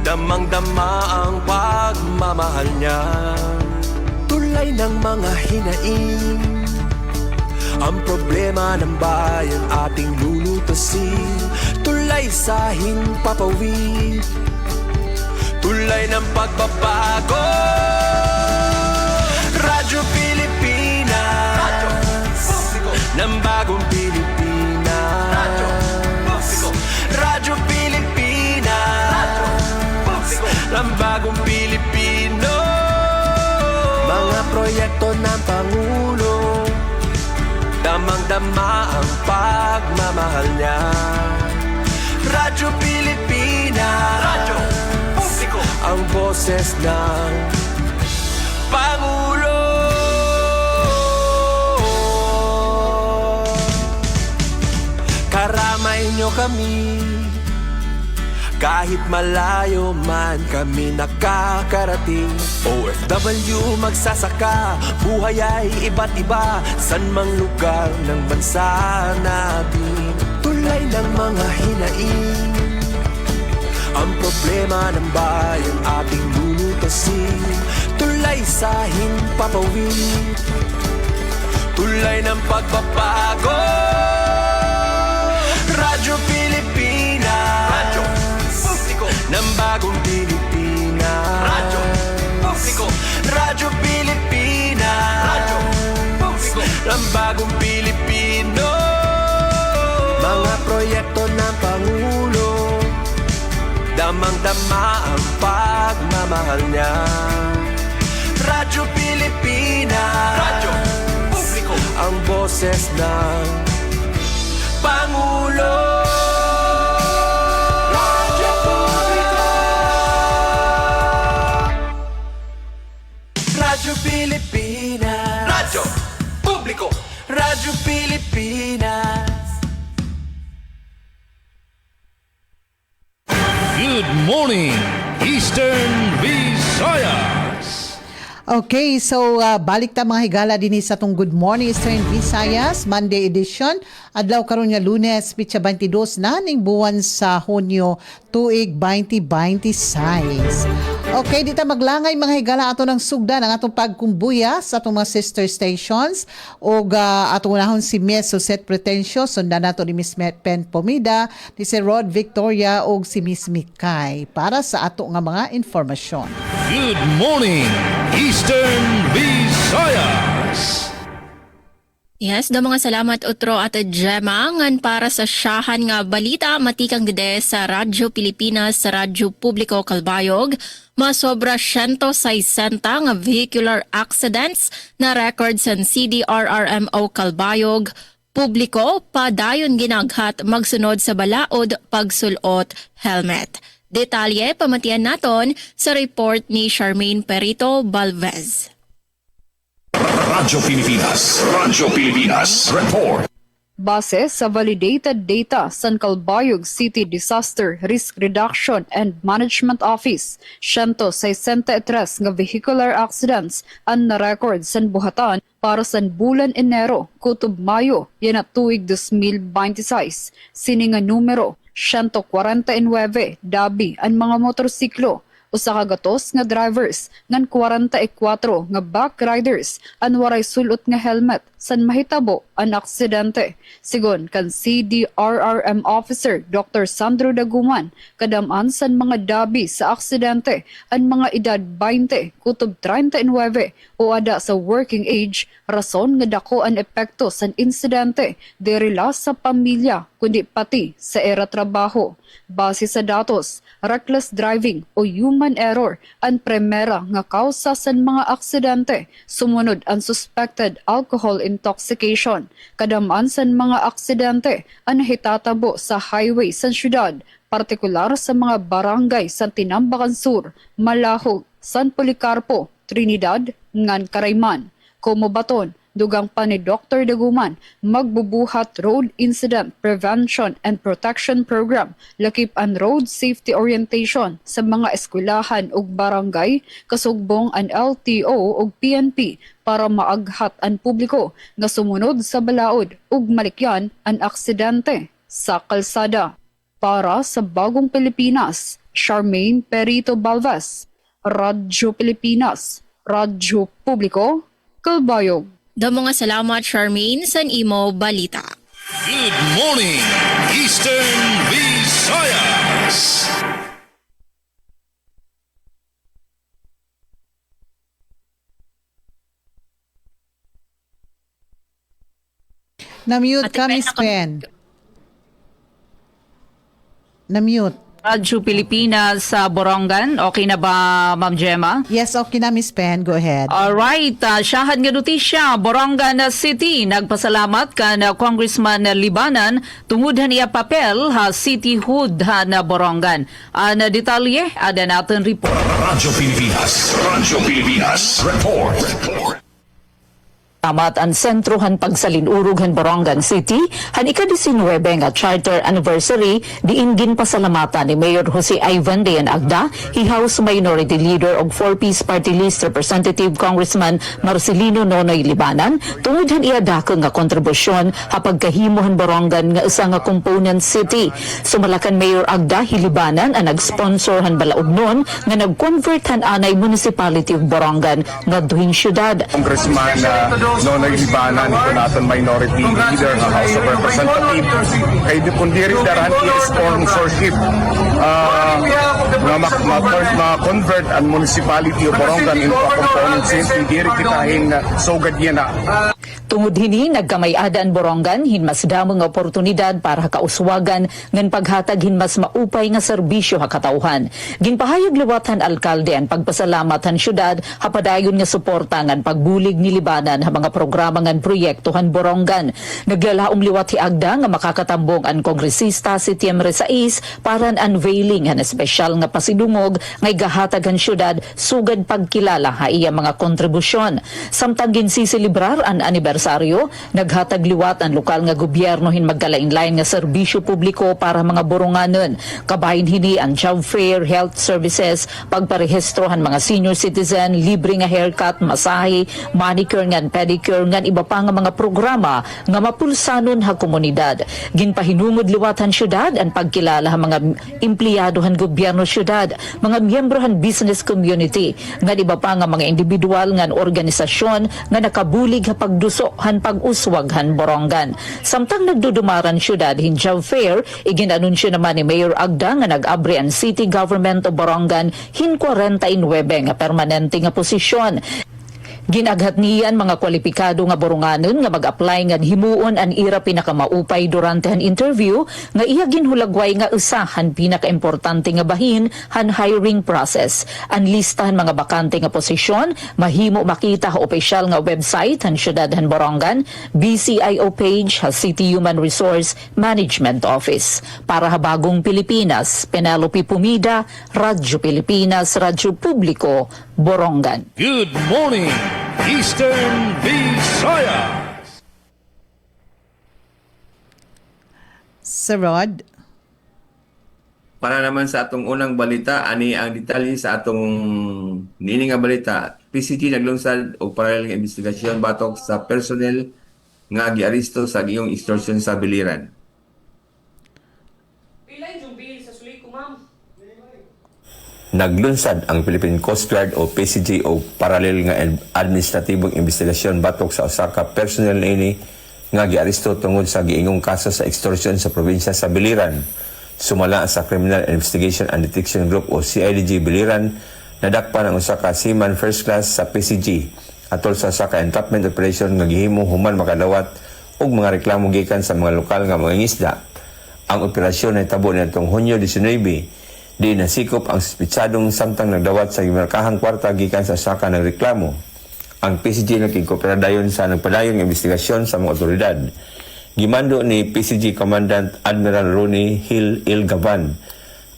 S1: damang-dama ang pagmamahal niya. Tulay ng mga hinaing, Ang problema ng bayan ating lulutasin, tulay sa himpapawid, tulay ng pagbabago. Radyo Pilipinas, ng bagong Pilipinas. Radyo Pilipinas, ng bagong Pilipino. Mga proyekto ng Pangulo, damang-dama ang pagmamahal niya. Radyo Pilipinas, Radyo Publiko, ang boses ng Pangulo. Karamay nyo kami, kahit malayo man kami nakakarating. OFW magsasaka, buhay ay iba't iba, san mang lugar ng bansa natin. Tulay ng mga hinaing, ang problema ng bayan ating lulutasin. Tulay sa himpapawid, tulay ng pagbabago. Radyo Pilipinas, Radyo Publiko, ng bagong Pilipinas. Radyo Publiko, Radyo Pilipinas, Radyo Publiko, ng bagong Pilipino. Mga proyekto ng Pangulo, damang-dama ang pagmamahal niya. Radyo Pilipinas, Radyo Publiko, ang boses ng Pangulo. Radyo Publiko, Radyo Pilipinas, Radyo Publiko, Radyo Pilipinas.
S2: Good morning, Eastern Visayas.
S4: Okay, so balik ta mga higala din sa tong Good Morning Eastern Visayas Monday edition. Adlaw karon nga Lunes, pitsa 22 na ning buwan sa Hunyo tuig 2026. Okay, dita maglangay mga higala ato ng sugdan ang atong pagkumbuya sa atong mga sister stations o ato unahon si Miss Suset Pretencio, sundan nato ni Miss Pen Pomida, ni si Rod Victoria o si Miss Mikay para sa ato nga mga informasyon.
S2: Good morning, Eastern Visayas.
S3: Yes, do mga salamat Utro at Gemma ngan para sa syahan nga balita matikang dide sa Radyo Pilipinas sa Radyo Publiko Kalbayog. Masobra 160 nga vehicular accidents na record sa CDRRMO Kalbayog. Publiko padayon ginaghat magsunod sa balaod pagsulot helmet. Detalye pamatian naton sa report ni Charmaine Perito Balvez.
S8: Radyo Pilipinas Report.
S9: Base sa validated data sa Calbayog City Disaster Risk Reduction and Management Office, 163 nga vehicular accidents ang na-record sa buhatan para sa bulan Enero kutob Mayo yan at tuig 2026. Sini nga numero 149 dabi ang mga motorsiklo, usa ka gatos nga drivers ngan 44 nga back riders an waray sulot nga helmet san mahitabo ang aksidente. Sigon kan CDRRM officer Dr. Sandro Daguman, kadaman san mga dabi sa aksidente ang mga edad 20 kutob 39 o ada sa working age, rason nga dako ang epekto san insidente diri la sa pamilya kundi pati sa era trabaho. Base sa datos, reckless driving o human error ang primera nga kausa sa mga aksidente. Sumunod ang suspected alcohol intoxication. Kadamaan sa mga aksidente ang hitatabo sa highway sa syudad, partikular sa mga barangay sa Tinambakan Sur, Malahog, San Policarpo, Trinidad, ngan Carayman. Kumobaton, dugang pa ni Dr. Daguman, magbubuhat Road Incident Prevention and Protection Program, lakip ang road safety orientation sa mga eskwelahan ug barangay, kasugbong ang LTO ug PNP para maaghat ang publiko nga sumunod sa balaod ug malikyan ang aksidente sa kalsada. Para sa Bagong Pilipinas, Charmaine Perito Balvez, Radyo Pilipinas, Radyo Publiko, Kalbayog.
S3: Damo nga salamat Charmaine san imo balita.
S2: Good morning, Eastern Visayas.
S4: Na-mute
S3: Ate
S4: ka,
S3: Pen,
S4: Miss Pen. Na-mute.
S5: Radyo Pilipinas sa Borongan. Okay na ba, Ma'am Gemma?
S4: Yes, okay na, Miss Pen. Go ahead.
S5: Alright, siyahan nga notisya, Borongan City, nagpasalamat ka na Congressman Libanan tungod niya papel ha City Hood ha na Borongan. Na detalye, ada natin report.
S8: Radyo Pilipinas. Report.
S5: Tamat ang sentrohan pagsalinurog han Borongan City, han ika-19 nga charter anniversary, diingin pasalamatan ni Mayor Jose Ivan Dayan Agda, House Minority Leader og 4-piece party list Representative Congressman Marcelino Nonoy Libanan, tungod han iadako nga kontribusyon hapag kahimo han Borongan nga isa nga component city. Sumalakan Mayor Agda Hilibanan ang nag-sponsor han balaod nun nga nag-convert han anay municipality of Borongan nga duhing syudad.
S10: Congressman Nonoy Libanan, ito natin minority leader ng House of Representatives. Kay di kundi rin darahan i-sponsorship ma-convert ang municipality of Borongan into a component city. Di rin kitahin sugad yan na.
S5: Tungod hini nagkamay-ada ang Borongan hinmas damo nga oportunidad para kauswagan ngan paghatag hinmas maupay nga serbisyo ha katawhan. Ginpahayag liwatan alkalde ang pagpasalamat han syudad hapadayon nga suporta ngan pagbulig ni Libanan ha mga programa ngan proyekto han Borongan. Naglalaom liwat hi Agda nga makakatambong ang kongresista Setyembre 6 para ang unveiling han espesyal nga pasidungog nga igahatag han syudad sugad pagkilala ha iya mga kontribusyon. Samtang ginsisilibrar ang anibersaryo, naghatag liwat ang lokal nga gobyerno hin magkalain-lain nga serbisyo publiko para mga Boronganon. Kabahin hini ang job fair, health services, pagparehistrohan mga senior citizen, libre nga haircut, masahe, manicure ngan pedicure ngan iba pa nga mga programa nga mapulsanon ha komunidad. Ginpahinungod liwat han syudad ang pagkilala ha mga empleyado han gobyerno syudad, mga miyembro han business community, ngan iba pa nga mga individual ngan organisasyon nga nakabulig ha pagduso han pag-uswag han Borongan. Samtang nagdudumaran syudad hin job fair, iginanunsyo naman ni Mayor Agda nga nag-abri ang City Government of Borongan hin 49 nga permanente nga posisyon. Ginaghat niyan mga kwalipikado nga Boronganon nga mag-apply nga himuon ang ira pinakamaupay durante han interview nga iya ginhulagway nga usahan pinakaimportante nga bahin han hiring process. Ang listahan mga bakante nga posisyon mahimo makita ha opisyal nga website han syudad han Borongan, BCIO page ha City Human Resource Management Office. Para ha Bagong Pilipinas, Penelope Pumida, Radyo Pilipinas, Radyo Publiko, Borongan.
S2: Good morning, Eastern Visayas.
S4: Sir Rod?
S6: Para naman sa atong unang balita, ani ang detalye sa atong nini nga balita. PCG naglungsad og paralel nga investigasyon batok sa personnel nga giaresto sa giyong extortion sa Biliran. Naglunsad ang Philippine Coast Guard o PCG o paralel nga administratibong investigasyon batok sa Osaka personnel ini nga giaresto tungod sa giingong kaso sa extortion sa probinsya sa Biliran. Sumala sa Criminal Investigation and Detection Group o CIDG Biliran, nadakpan ang usa ka seaman first class sa PCG atol sa Osaka entrapment operation nga gihimo human makadawat og mga reklamo gikan sa mga lokal nga mga isda. Ang operasyon ay tabo nitong Hunyo 19. Di nasikop ang suspitsadong samtang nagdawat sa gimarkahang kwarta gikan sa Osaka ng reklamo. Ang PCG nagkikopera dayon sa nagpadayong investigasyon sa mga otoridad. Gimando ni PCG Commandant Admiral Ronnie Hill Ilgavan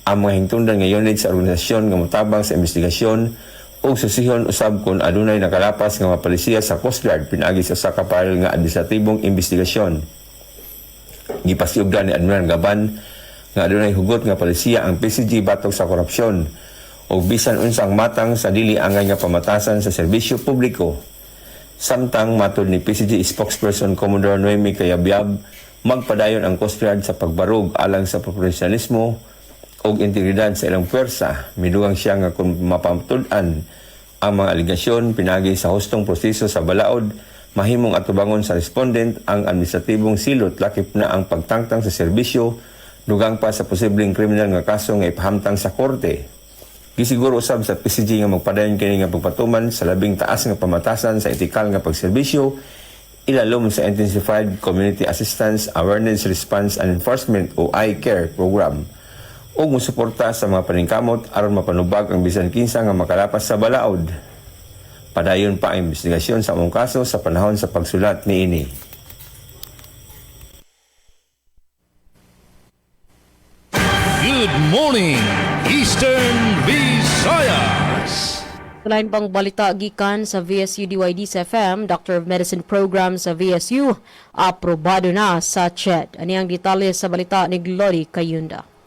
S6: ang mga hingtungdan nga unit sa organisasyon nga motabang sa investigasyon o susihon usab kung adunay nakalapas nga mga palisiya sa Coast Guard pinaagi sa Osaka paralel nga administratibong investigasyon. Gipasiugdan ni Admiral Gavan nga adunay hugot nga palisiya ang PCG batok sa korupsyon o bisan unsang matang sa dili angay nga pamatasan sa serbisyo publiko. Samtang matod ni PCG spokesperson Commodore Noemi Cayabyab, magpadayon ang Coast Guard sa pagbarog alang sa profesionalismo o integridad sa ilang puwersa. Midugang siya nga kung mapamtud-an ang mga aligasyon pinagi sa hustong proseso sa balaod mahimong atubangon sa respondent ang administratibong silot lakip na ang pagtangtang sa serbisyo dugang pa sa posibleng kriminal nga kaso nga ipahamtang sa korte. Gisiguro usab sa PCG nga magpadayon kini nga pagpatuman sa labing taas nga pamatasan sa etikal nga pagserbisyo ilalom sa Intensified Community Assistance, Awareness, Response and Enforcement o I-CARE program o musuporta sa mga paningkamot aron mapanubag ang bisan kinsa nga makalapas sa balaod. Padayon pa ang investigasyon sa among kaso sa panahon sa pagsulat niini.
S2: Good morning, Eastern Visayas.
S7: Lain pang balita gikan sa VSU DYD sa FM, Doctor of Medicine Program sa VSU, aprobado na sa CHED. Ani ang detalye sa balita ni Glory Kayunda.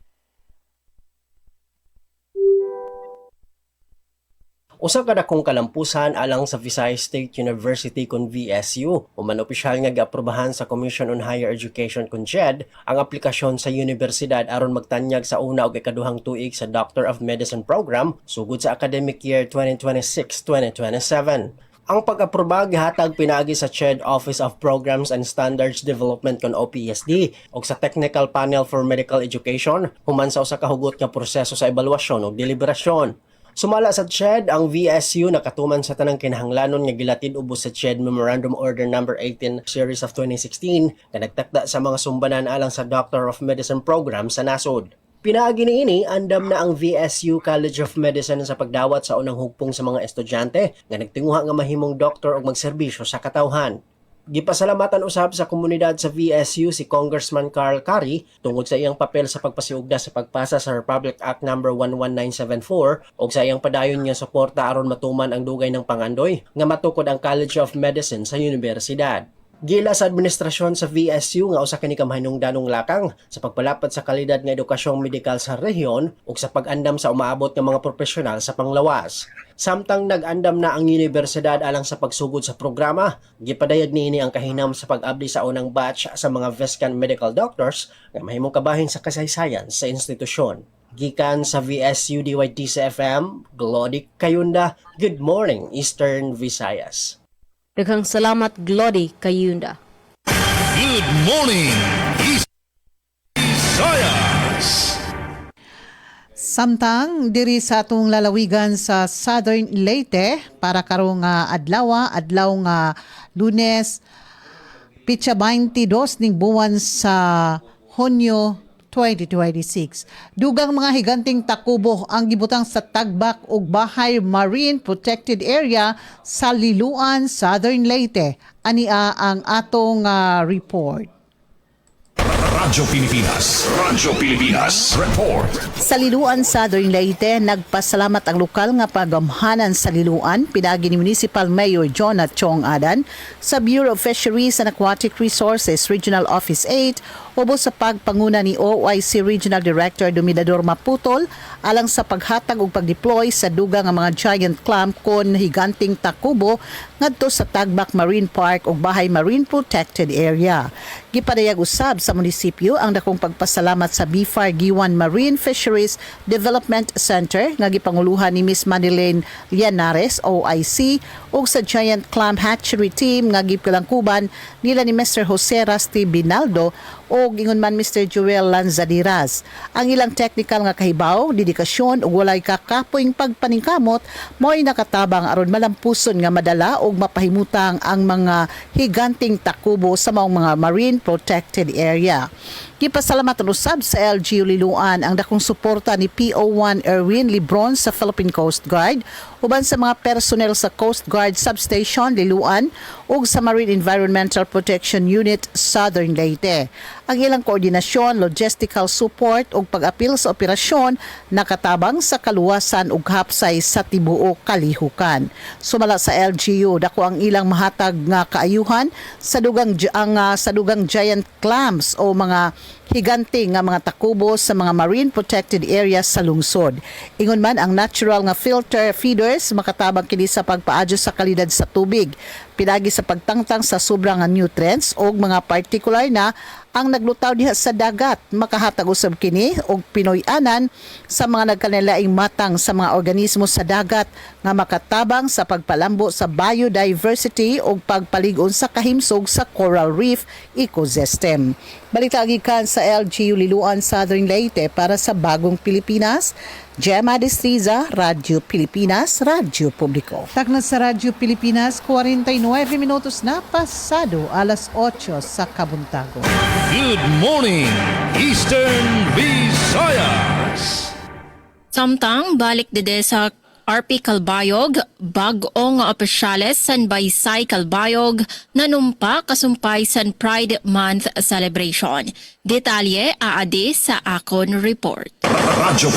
S11: Usa ka dakong kalampusan alang sa Visayas State University kun VSU. Uman opisyal nga giaprobahan sa Commission on Higher Education kun CHED ang aplikasyon sa universidad aron magtanyag sa una ug ikaduhang tuig sa Doctor of Medicine program sugod sa academic year 2026-2027. Ang pag-aproba gihatag pinaagi sa CHED Office of Programs and Standards Development kon OPSD ug sa Technical Panel for Medical Education human sa usa ka hugot nga proseso sa ebaluasyon ug deliberasyon. Sumala sa CHED, ang VSU nakatuman sa tanang kinahanglanon nga gilatid ubos sa CHED Memorandum Order No. 18 Series of 2016 na nagtakda sa mga sumbanan alang sa Doctor of Medicine program sa nasod. Pinaagi niini, andam na ang VSU College of Medicine sa pagdawat sa unang hugpong sa mga estudyante nga nagtinguha nga mahimong doktor og magserbisyo sa katawhan. Gipasalamatan usab sa komunidad sa VSU si Congressman Carl Curry tungod sa iyang papel sa pagpasiugda sa pagpasa sa Republic Act No. 11974 ug sa iyang padayon nga suporta aron matuman ang dugay ng pangandoy nga matukod ang College of Medicine sa universidad. Gila sa administrasyon sa VSU nga usa kini ka mahinungdanong lakang sa pagpalapad sa kalidad nga edukasyong medikal sa rehiyon ug sa pag-andam sa umaabot nga mga profesional sa panglawas. Samtang nag-andam na ang universidad alang sa pagsugod sa programa, gipadayag niini ang kahinam sa pag-abli sa unang batch sa mga Vescan medical doctors nga mahimong kabahin sa kasaysayan sa institusyon. Gikan sa VSU DYD sa FM, Glory Kayunda, good morning Eastern Visayas.
S7: Daghang salamat Glory Kayunda.
S2: Good morning, Eastern Visayas.
S4: Samtang diri sa atong lalawigan sa Southern Leyte para karong adlaw nga Lunes pitsa 22 ning buwan sa Hunyo 2026. Dugang mga higanting takubo ang gibutang sa Tagbak ug Bahay Marine Protected Area sa Liloan, Southern Leyte. Ania ang atong report.
S8: Radyo Pilipinas Report.
S4: Sa Liloan, Southern Leyte, nagpasalamat ang lokal nga pagamhanan sa Liloan, pinagi ni Municipal Mayor Jonah Chong Adan, sa Bureau of Fisheries and Aquatic Resources Regional Office 8, ubos sa pagpanguna ni OIC Regional Director Dominador Maputol alang sa paghatag ug pagdeploy sa dugang nga mga giant clam kon higanting takubo ngadto sa Tagbak Marine Park ug Bahay Marine Protected Area. Gipadayag usab sa munisipyo ang dakong pagpasalamat sa BFAR Giwan Marine Fisheries Development Center nga gipanguluhan ni Miss Manilene Llanares OIC ug sa Giant Clam Hatchery Team nga gipalangkuban nila ni Mr. Jose Rasti Binaldo o gingon man Mr. Joel Lanzadiras. Ang ilang technical nga kahibaw, dedikasyon ug walay kakapoing pagpaningkamot mo'y nakatabang aron malampuson nga madala ug mapahimutang ang mga higanting takubo sa mga marine protected area. Gipasalamatan usab sa LGU Liloan ang dakong suporta ni PO1 Erwin Libron sa Philippine Coast Guard uban sa mga personnel sa Coast Guard Substation Liloan ug sa Marine Environmental Protection Unit Southern Leyte. Ang ilang koordinasyon, logistical support ug pag-apil sa operasyon nakatabang sa kaluwasan ug hapsay sa tibuok kalihukan. Sumala sa LGU dako ang ilang mahatag nga kaayuhan sa dugang giant clams o mga higante nga mga takubo sa mga marine protected areas sa lungsod. Ingon man ang natural nga filter feeders makatabang kini sa pagpaadyo sa kalidad sa tubig. Pinagi sa pagtangtang sa sobrang nga nutrients o mga particular na ang naglutaw diha sa dagat. Makahatag usab kini og Pinoy-anan sa mga nagkanilaing matang sa mga organismo sa dagat nga makatabang sa pagpalambo sa biodiversity o pagpaligon sa kahimsog sa coral reef ecosystem. Balita gikan sa LGU Liloan, Southern Leyte para sa Bagong Pilipinas. Gemma Destriza, Radyo Pilipinas, Radyo Publiko. Takna sa Radyo Pilipinas, 49 minutos na pasado alas 8 sa Kabuntago.
S2: Good morning, Eastern Visayas.
S3: Samtang balik dede sa RP Calbayog, bag-ong opisyales san Baysay Calbayog nanumpa kasumpay san Pride Month celebration. Detalye aadi sa akon report.
S8: Radyo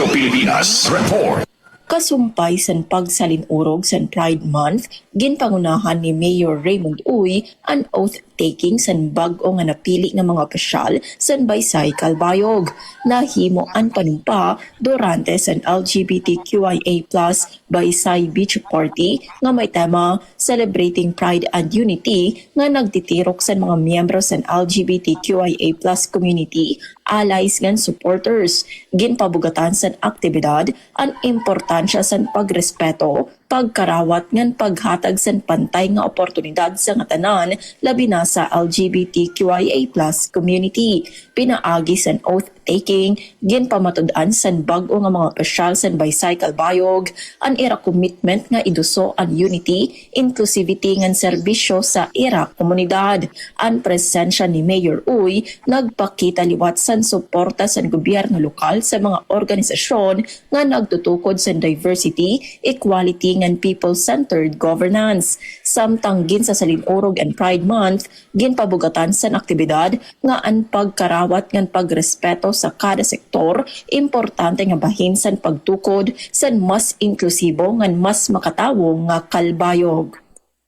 S8: Pilipinas Report.
S12: Kasumpay san pagsalinurog san Pride Month, ginpangunahan ni Mayor Raymond Uy ang oath-taking san bag-o nga napili nga mga opisyal san Baysay Calbayog. Nahimo ang panumpa durante san LGBTQIA+ Baysay Beach Party nga may tema Celebrating Pride and Unity nga nagtitirok san mga miyembro san LGBTQIA+ community, allies ngan supporters. Ginpabugatan san aktibidad ang importansya san pagrespeto, pagkarawat ngan paghatag san pantay nga oportunidad sa nga tanan, labi na sa LGBTQIA+ community. Pinaagi san oath-taking, ginpamatud-an san bag-o nga mga opisyal san Baysay Calbayog, ang ira commitment nga iduso ang unity, inclusivity ngan serbisyo sa ira komunidad. Ang presensya ni Mayor Uy nagpakita liwat san suporta san gobyerno lokal sa mga organisasyon nga nagtutukod san diversity, equality ngan people-centered governance. Samtang gin sa Salinurog and Pride Month, ginpabugatan san aktibidad nga ang pagkarawat ngan pagrespeto sa kada sektor, importante nga bahin san pagtukod san mas inklusibo ngan mas makatawo nga kalbayog.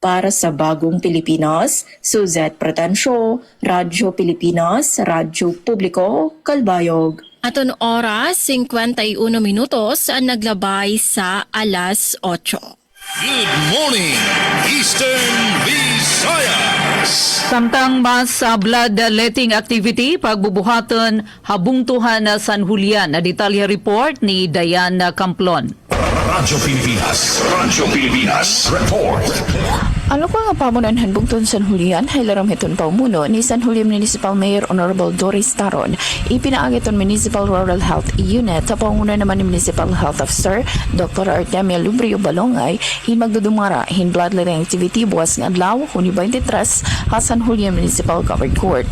S12: Para sa Bagong Pilipinas, Suzette Pretensio, Radyo Pilipinas, Radyo Publiko, Calbayog.
S3: Aton oras, 51 minutos ang naglabay sa alas 8.
S2: Good morning, Eastern Visayas.
S5: Samtang mas bloodletting activity, pagbubuhaton, habungtuhan na San Julian. Na detalye report ni Diana Camplon.
S8: Radyo Pilipinas Report.
S12: Ano pa nga pamunan hanbungton San Julian, hilaram hiton paumuno ni San Julian Municipal Mayor Honorable Doris Taron. Ipinaagiton Municipal Rural Health Unit sa paumunan naman ni Municipal Health Officer Dr. Artemia Lubrio Balongay hin magdudumara hin bloodletting activity buwas ng adlaw Hunyo 23 ha San Julian Municipal Covered Court.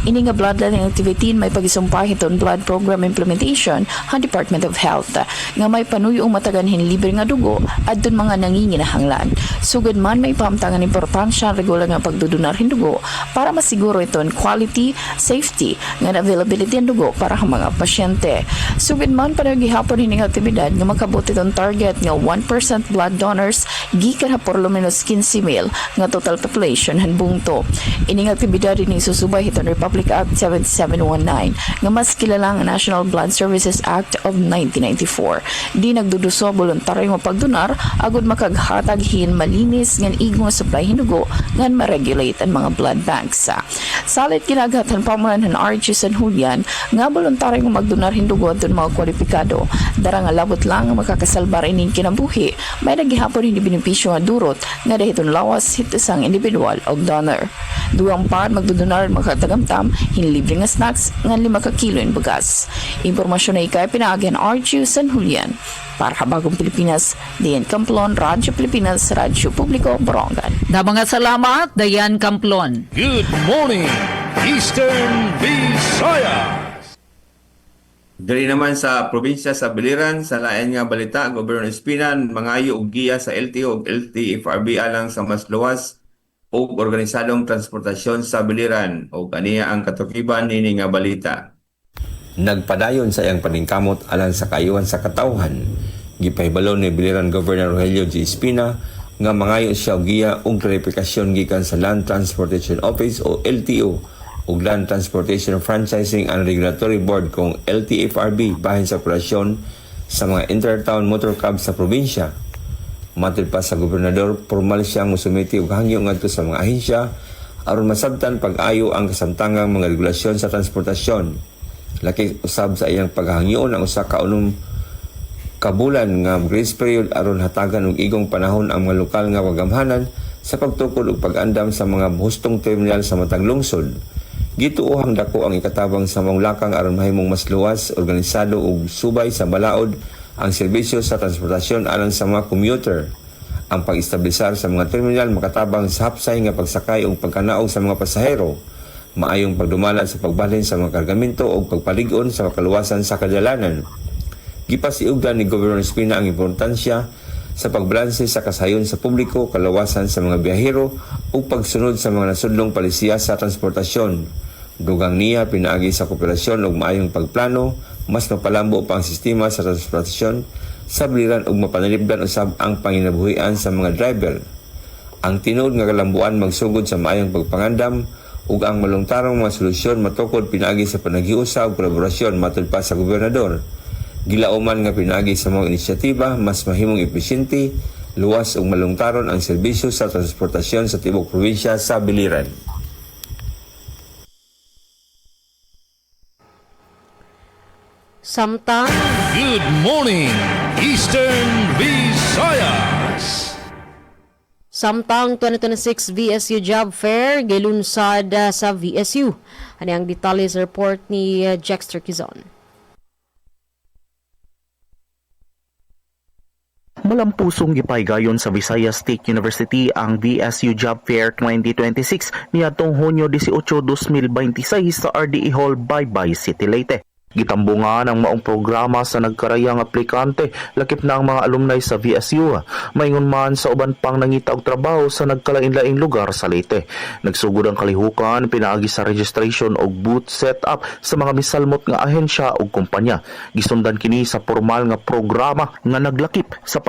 S12: Ini nga bloodletting activity may pagisumpa hiton blood program implementation han Department of Health nga may panuyong matagan hin libre nga dugo adton mga nanginginahanglan. Sugod man may pamtangan importansya regular nga pagdudunar hin dugo para masiguro iton quality, safety nga availability ng dugo para sa mga pasyente. Sugod man panagihapon hining aktibidad nga makabot iton target nga 1% blood donors gikan ha por lo menos 15,000 nga total population hanbungto. Ining aktibidad ini susubay hiton Republic Act 7719 nga mas kilala nga National Blood Services Act of 1994. Di nagduduso voluntaryo nga pagdonar agud makaghatag hin malinis ngan igong supply hinugo ngan ma-regulate ang mga blood banks. Salit kinagatan pamunan ng RG San Julian nga voluntaryo nga magdonar hindugo adton mga kwalipikado. Dara nga labot lang nga makakasalbar ining kinabuhi, may nagihapon hindi benepisyo nga durot nga dahiton lawas hit isang individual o donor. Duwang par magdodonar makatagamtam hin libre nga snacks ngan 5 ka kilo in bugas. Impormasyon na ikay pinaagihan RG San Julian. Para sa Bagong Pilipinas, Dian Camplon, Radyo Pilipinas, Radyo Publiko, Borongan.
S5: Na mga salamat, Dian Camplon.
S2: Good morning, Eastern Visayas.
S6: Diri naman sa probinsya sa Biliran, sa lain nga balita, Gobyerno Espinan, mangayo og giya sa LTO ug LTFRB alang sa mas luwas ug organisadong transportasyon sa Biliran ug aniya ang katukiban nini nga balita.
S13: Nagpadayon sa iyang paningkamot alang sa kaayuhan sa katawhan. Gipahibalo ni Biliran Governor Rogelio G. Espina nga mangayo siya og giya ug klarifikasyon gikan sa Land Transportation Office o LTO ug Land Transportation Franchising and Regulatory Board kung LTFRB bahin sa operasyon sa mga intertown motor club sa probinsya. Matod pa sa gobernador, formal siyang musumiti og hangyo ngadto sa mga ahensya aron masabtan pag-ayo ang kasamtangang mga regulasyon sa transportasyon. Laki usab sa iyang paghangyoon ang usa ka unom kabulan nga grace period aron hatagan og igong panahon ang mga lokal nga pagamhanan sa pagtukod ug pag-andam sa mga hustong terminal sa matang lungsod. Gituohang dako ang ikatabang sa maulakang aron mahimong mas luwas, organisado ug subay sa balaod ang serbisyo sa transportasyon alang sa mga commuter. Ang pag-establisar sa mga terminal makatabang sa hapsay nga pagsakay ug pagkanaog sa mga pasahero, maayong pagdumala sa pagbalhin sa mga kargamento ug pagpalig-on sa kaluwasan sa kadalanan. Gipasiugdan ni Governor Espina ang importansya sa pagbalanse sa kasayon sa publiko, kalawasan sa mga biyahero ug pagsunod sa mga nasudlong palisiya sa transportasyon. Dugang niya pinaagi sa kooperasyon ug maayong pagplano, mas mapalambo pa ang sistema sa transportasyon sa biliran ug mapanalipdan usab ang panginabuhian sa mga driver. Ang tinuod nga kalambuan magsugod sa maayong pagpangandam ug ang malungtarong mga solusyon matukod pinaagi sa panaghiusa ug kolaborasyon matod pa sa gobernador. Gilauman nga pinaagi sa mga inisyatiba, mas mahimong epesyente, luwas ug malungtaron ang serbisyo sa transportasyon sa tibok probinsya sa biliran.
S7: Samtang
S2: Good morning, Eastern Visayas.
S7: Samtang 2026 VSU Job Fair gilunsad sa VSU. Ano ang detalye sa report ni Jexter Quizon?
S14: Malampusong gipaygayon sa Visayas State University ang VSU Job Fair 2026 niadtong Hunyo 18, 2026 sa RDE Hall, Baybay City, Leyte. Gitambungan ang maong programa sa nagkarayang aplikante, lakip na ang mga alumni sa VSU. Maingon man sa uban pang nangita og trabaho sa nagkalain-laing lugar sa Leyte. Nagsugod ang kalihukan pinaagi sa registration og booth setup sa mga misalmot nga ahensya ug kumpanya. Gisundan kini sa formal nga programa nga naglakip sa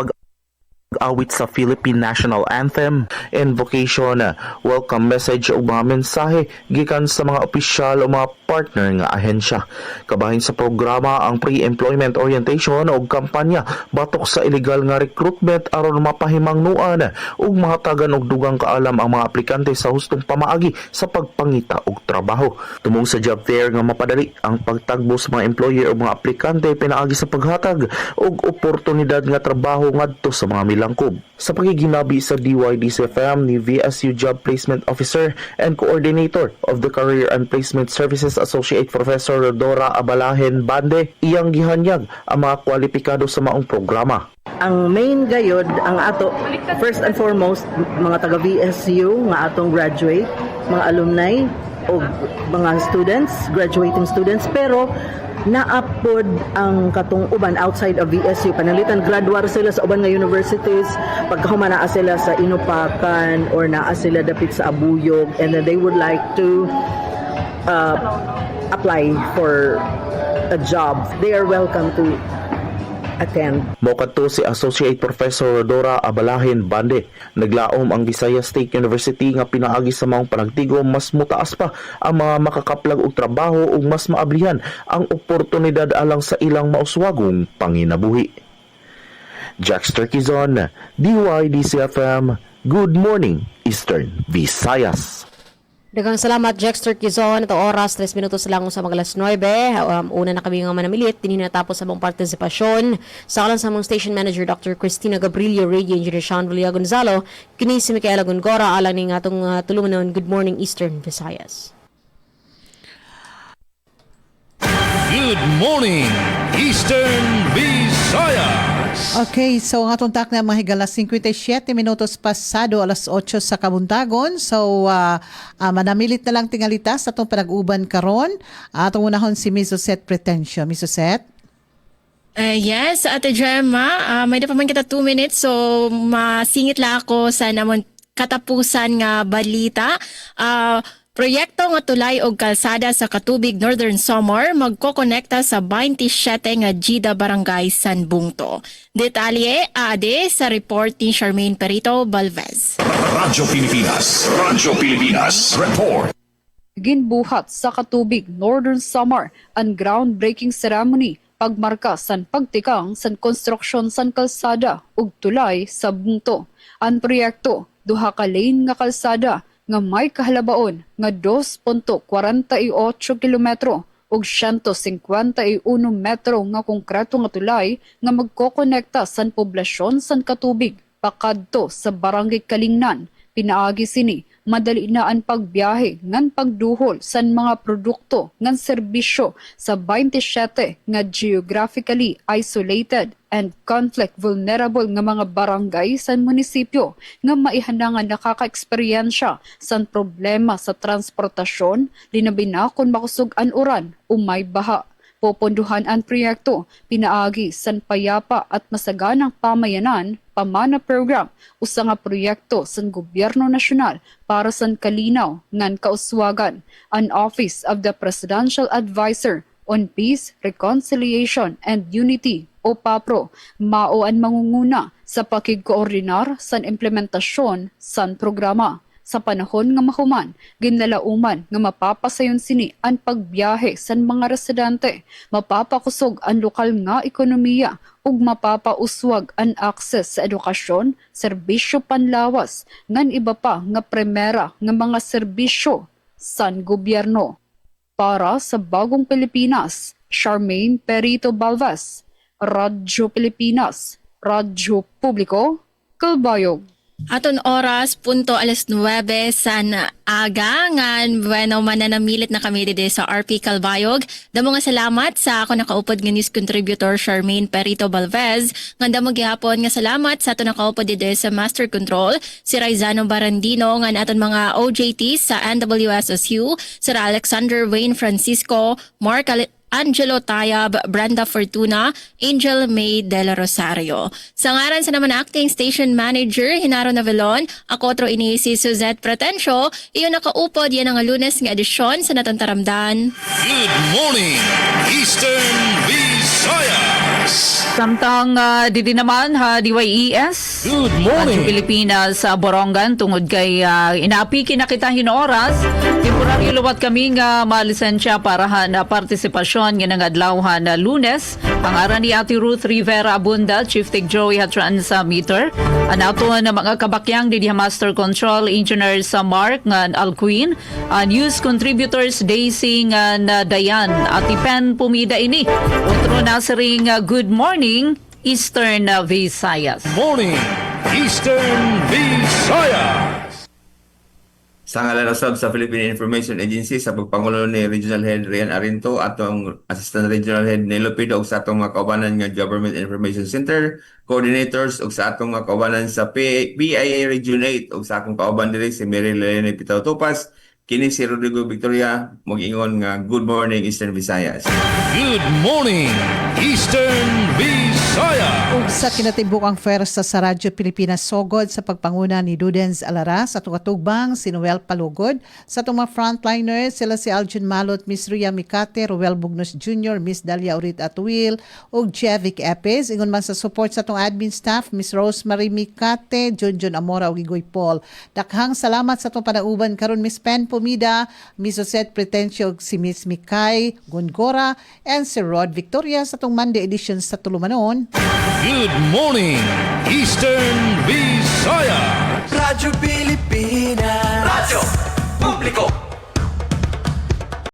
S14: awit sa Philippine National Anthem, invocation, welcome message ug mga mensahe gikan sa mga opisyal o mga partner nga ahensya. Kabahin sa programa ang pre-employment orientation ug kampanya batok sa illegal nga recruitment aron mapahimangnuan ug mahatagan og dugang kaalam ang mga aplikante sa hustong pamaagi sa pagpangita og trabaho. Tumong sa job fair nga mapadali ang pagtagbo sa mga employer o mga aplikante pinaagi sa paghatag og oportunidad nga trabaho ngadto sa mga langkob. Sa pagiginabi sa DYDCFM ni VSU Job Placement Officer and Coordinator of the Career and Placement Services Associate Professor Dora Abalahen Bande, iyang gihanyag ang mga kwalipikado sa maong programa.
S15: Ang main gayod ang ato first and foremost mga taga VSU nga atong graduate, mga alumni o mga students, graduating students, pero naapod ang katong uban outside of VSU, panalitan graduar sila sa uban nga universities, pagkahuma naa sila sa Inupakan or naa sila dapit sa Abuyog, and then they would like to apply for a job. They are welcome to attend.
S14: Mokadto si Associate Professor Dora Abalahen Bande. Naglaom ang Visayas State University nga pinaagi sa maong panagtigom mas mutaas pa ang mga makakaplag og trabaho ug mas maablihan ang oportunidad alang sa ilang mauswagong panginabuhi. Jackster Quizon, DYDCFM, Good Morning, Eastern Visayas.
S7: Daghang salamat, Jexter Quizon. Ito oras, 3 minutos lang sa mga alas 9. Una na kami nga manamilit. Tininatapos sa mong partisipasyon. Sa kalan sa mong Station Manager, Dr. Cristina Gabrilio, Radio Engineer Sean Villa Gonzalo, kini si Micaela Gongora, alang ni nga itong tulumanon. Good morning, Eastern Visayas.
S2: Good morning, Eastern Visayas.
S4: Okay, so ang atong tak na mahigala 57 minutos pasado alas 8 sa Kabuntagon. So, manamilit na lang tingalita sa atong panag-uban karon. Atong unahon si Miss Osette Pretencio. Miss Osette?
S3: Yes, Ate Gemma. May na pa man kita 2 minutes. So, masingit lang ako sa namon katapusan nga balita. Proyekto nga tulay og kalsada sa Katubig, Northern Samar magkokonekta sa 27 nga Gida Barangay San Bungto. Detalye ade sa report ni Charmaine Perito Balvez.
S8: Radyo Pilipinas, report.
S9: Ginbuhat sa Katubig, Northern Samar ang groundbreaking ceremony pagmarka san pagtikang san konstruksyon san kalsada ug tulay sa bungto. Ang proyekto duha ka lane nga kalsada nga may kahalabaon nga 2.48 kilometro ug 151 metro nga konkreto nga tulay nga magkokonekta san poblasyon san katubig pakadto sa barangay Kalingnan. Pinaagi sini madali na ang pagbiyahe ngan pagduhol san mga produkto ngan serbisyo sa 27 nga geographically isolated and conflict vulnerable nga mga barangay san munisipyo nga maihanangan nakaka-eksperyensya san problema sa transportasyon linabi na kung makusog an uran o may baha. Poponduhan ang proyekto, pinaagi san payapa at masaganang pamayanan, pamana program, usa nga proyekto san gobyerno nasyonal para san kalinaw ngan kauswagan, an Office of the Presidential Advisor on Peace, Reconciliation and Unity o PAPRO, mao ang mangunguna sa pakigkoordinar san implementasyon san programa. Sa panahon nga mahuman, ginlalauman nga mapapasayon sini ang pagbiyahe san mga residente, mapapakusog ang lokal nga ekonomiya ug mapapauswag ang akses sa edukasyon, serbisyo panlawas, ngan iba pa nga primera nga mga serbisyo san gobyerno. Para sa Bagong Pilipinas, Charmaine Perito Balvas, Radyo Pilipinas, Radyo Publiko, Kalbayog.
S3: Aton oras, punto 9:00 san aga, ngan bueno mananamilit na kami dito sa RP Kalbayog. Damo nga salamat sa ako nakaupod nga news contributor Charmaine Perito Balvez. Nga damo gihapon nga salamat sa aton nakaupod dito sa Master Control, si Raizano Barandino, ngan aton mga OJTs sa NWSSU, Sir Alexander Wayne Francisco, Mark Angelo Tayab, Brenda Fortuna, Angel May Del Rosario. Sa ngaran sa naman acting station manager, Hinaro Navelon, ako tro ini si Suzette Pretencio, iyon nakaupod yan ang Lunes nga edisyon sa Natantaramdan.
S2: Good morning, Eastern Visayas!
S5: Samtang didi naman DYES.
S2: Good morning.
S5: Radyo Pilipinas sa Borongan tungod kay inapi kinakitahin oras. Temporary luwat kami nga malisensya para na partisipasyon nga ng adlawhan na Lunes. Ang aran ni Ate Ruth Rivera Abunda, Chief Tech Joey Hatran sa meter. Anato na mga kabakyang didi Master Control Engineer sa Mark nga Alcuin. News Contributors Daisy nga Dayan at Ipen Pumida ini. Otro na sa ring good morning Eastern Visayas.
S2: Morning, Eastern Visayas!
S6: Sa ngalan usab sa Philippine Information Agency sa pagpangulo ni Regional Head Rian Arinto atong Assistant Regional Head Nelo Pido ug sa atong mga kaubanan nga Government Information Center coordinators ug sa atong mga kaubanan sa PIA Region 8 ug sa akong kauban diri si Mary Lene Pitaw Topas, kini si Rodrigo Victoria, mag-ingon nga good morning Eastern Visayas.
S2: Good morning, Eastern Visayas!
S4: Ug sa kinatibukang fersa sa Radyo Pilipinas sugod sa pagpanguna ni Dudens Alaras at katugbang si Noel Palugod. Sa itong mga frontliners, sila si Aljon Malot, Miss Ria Mikate, Ruel Bugnos Jr., Miss Dalia Urit Atuil, ug Jevic Epes. Ingon man sa support sa itong admin staff, Miss Rosemary Mikate, Junjun Amora ug Igoy Paul. Dakhang salamat sa itong panauban karon Miss Pen Pumida, Miss Josette Pretencio, si Miss Mikay Gongora, and si Rod Victoria sa itong Monday edition sa Tulumanon.
S2: Good morning, Eastern Visayas!
S1: Radyo Pilipinas, Radyo Publiko.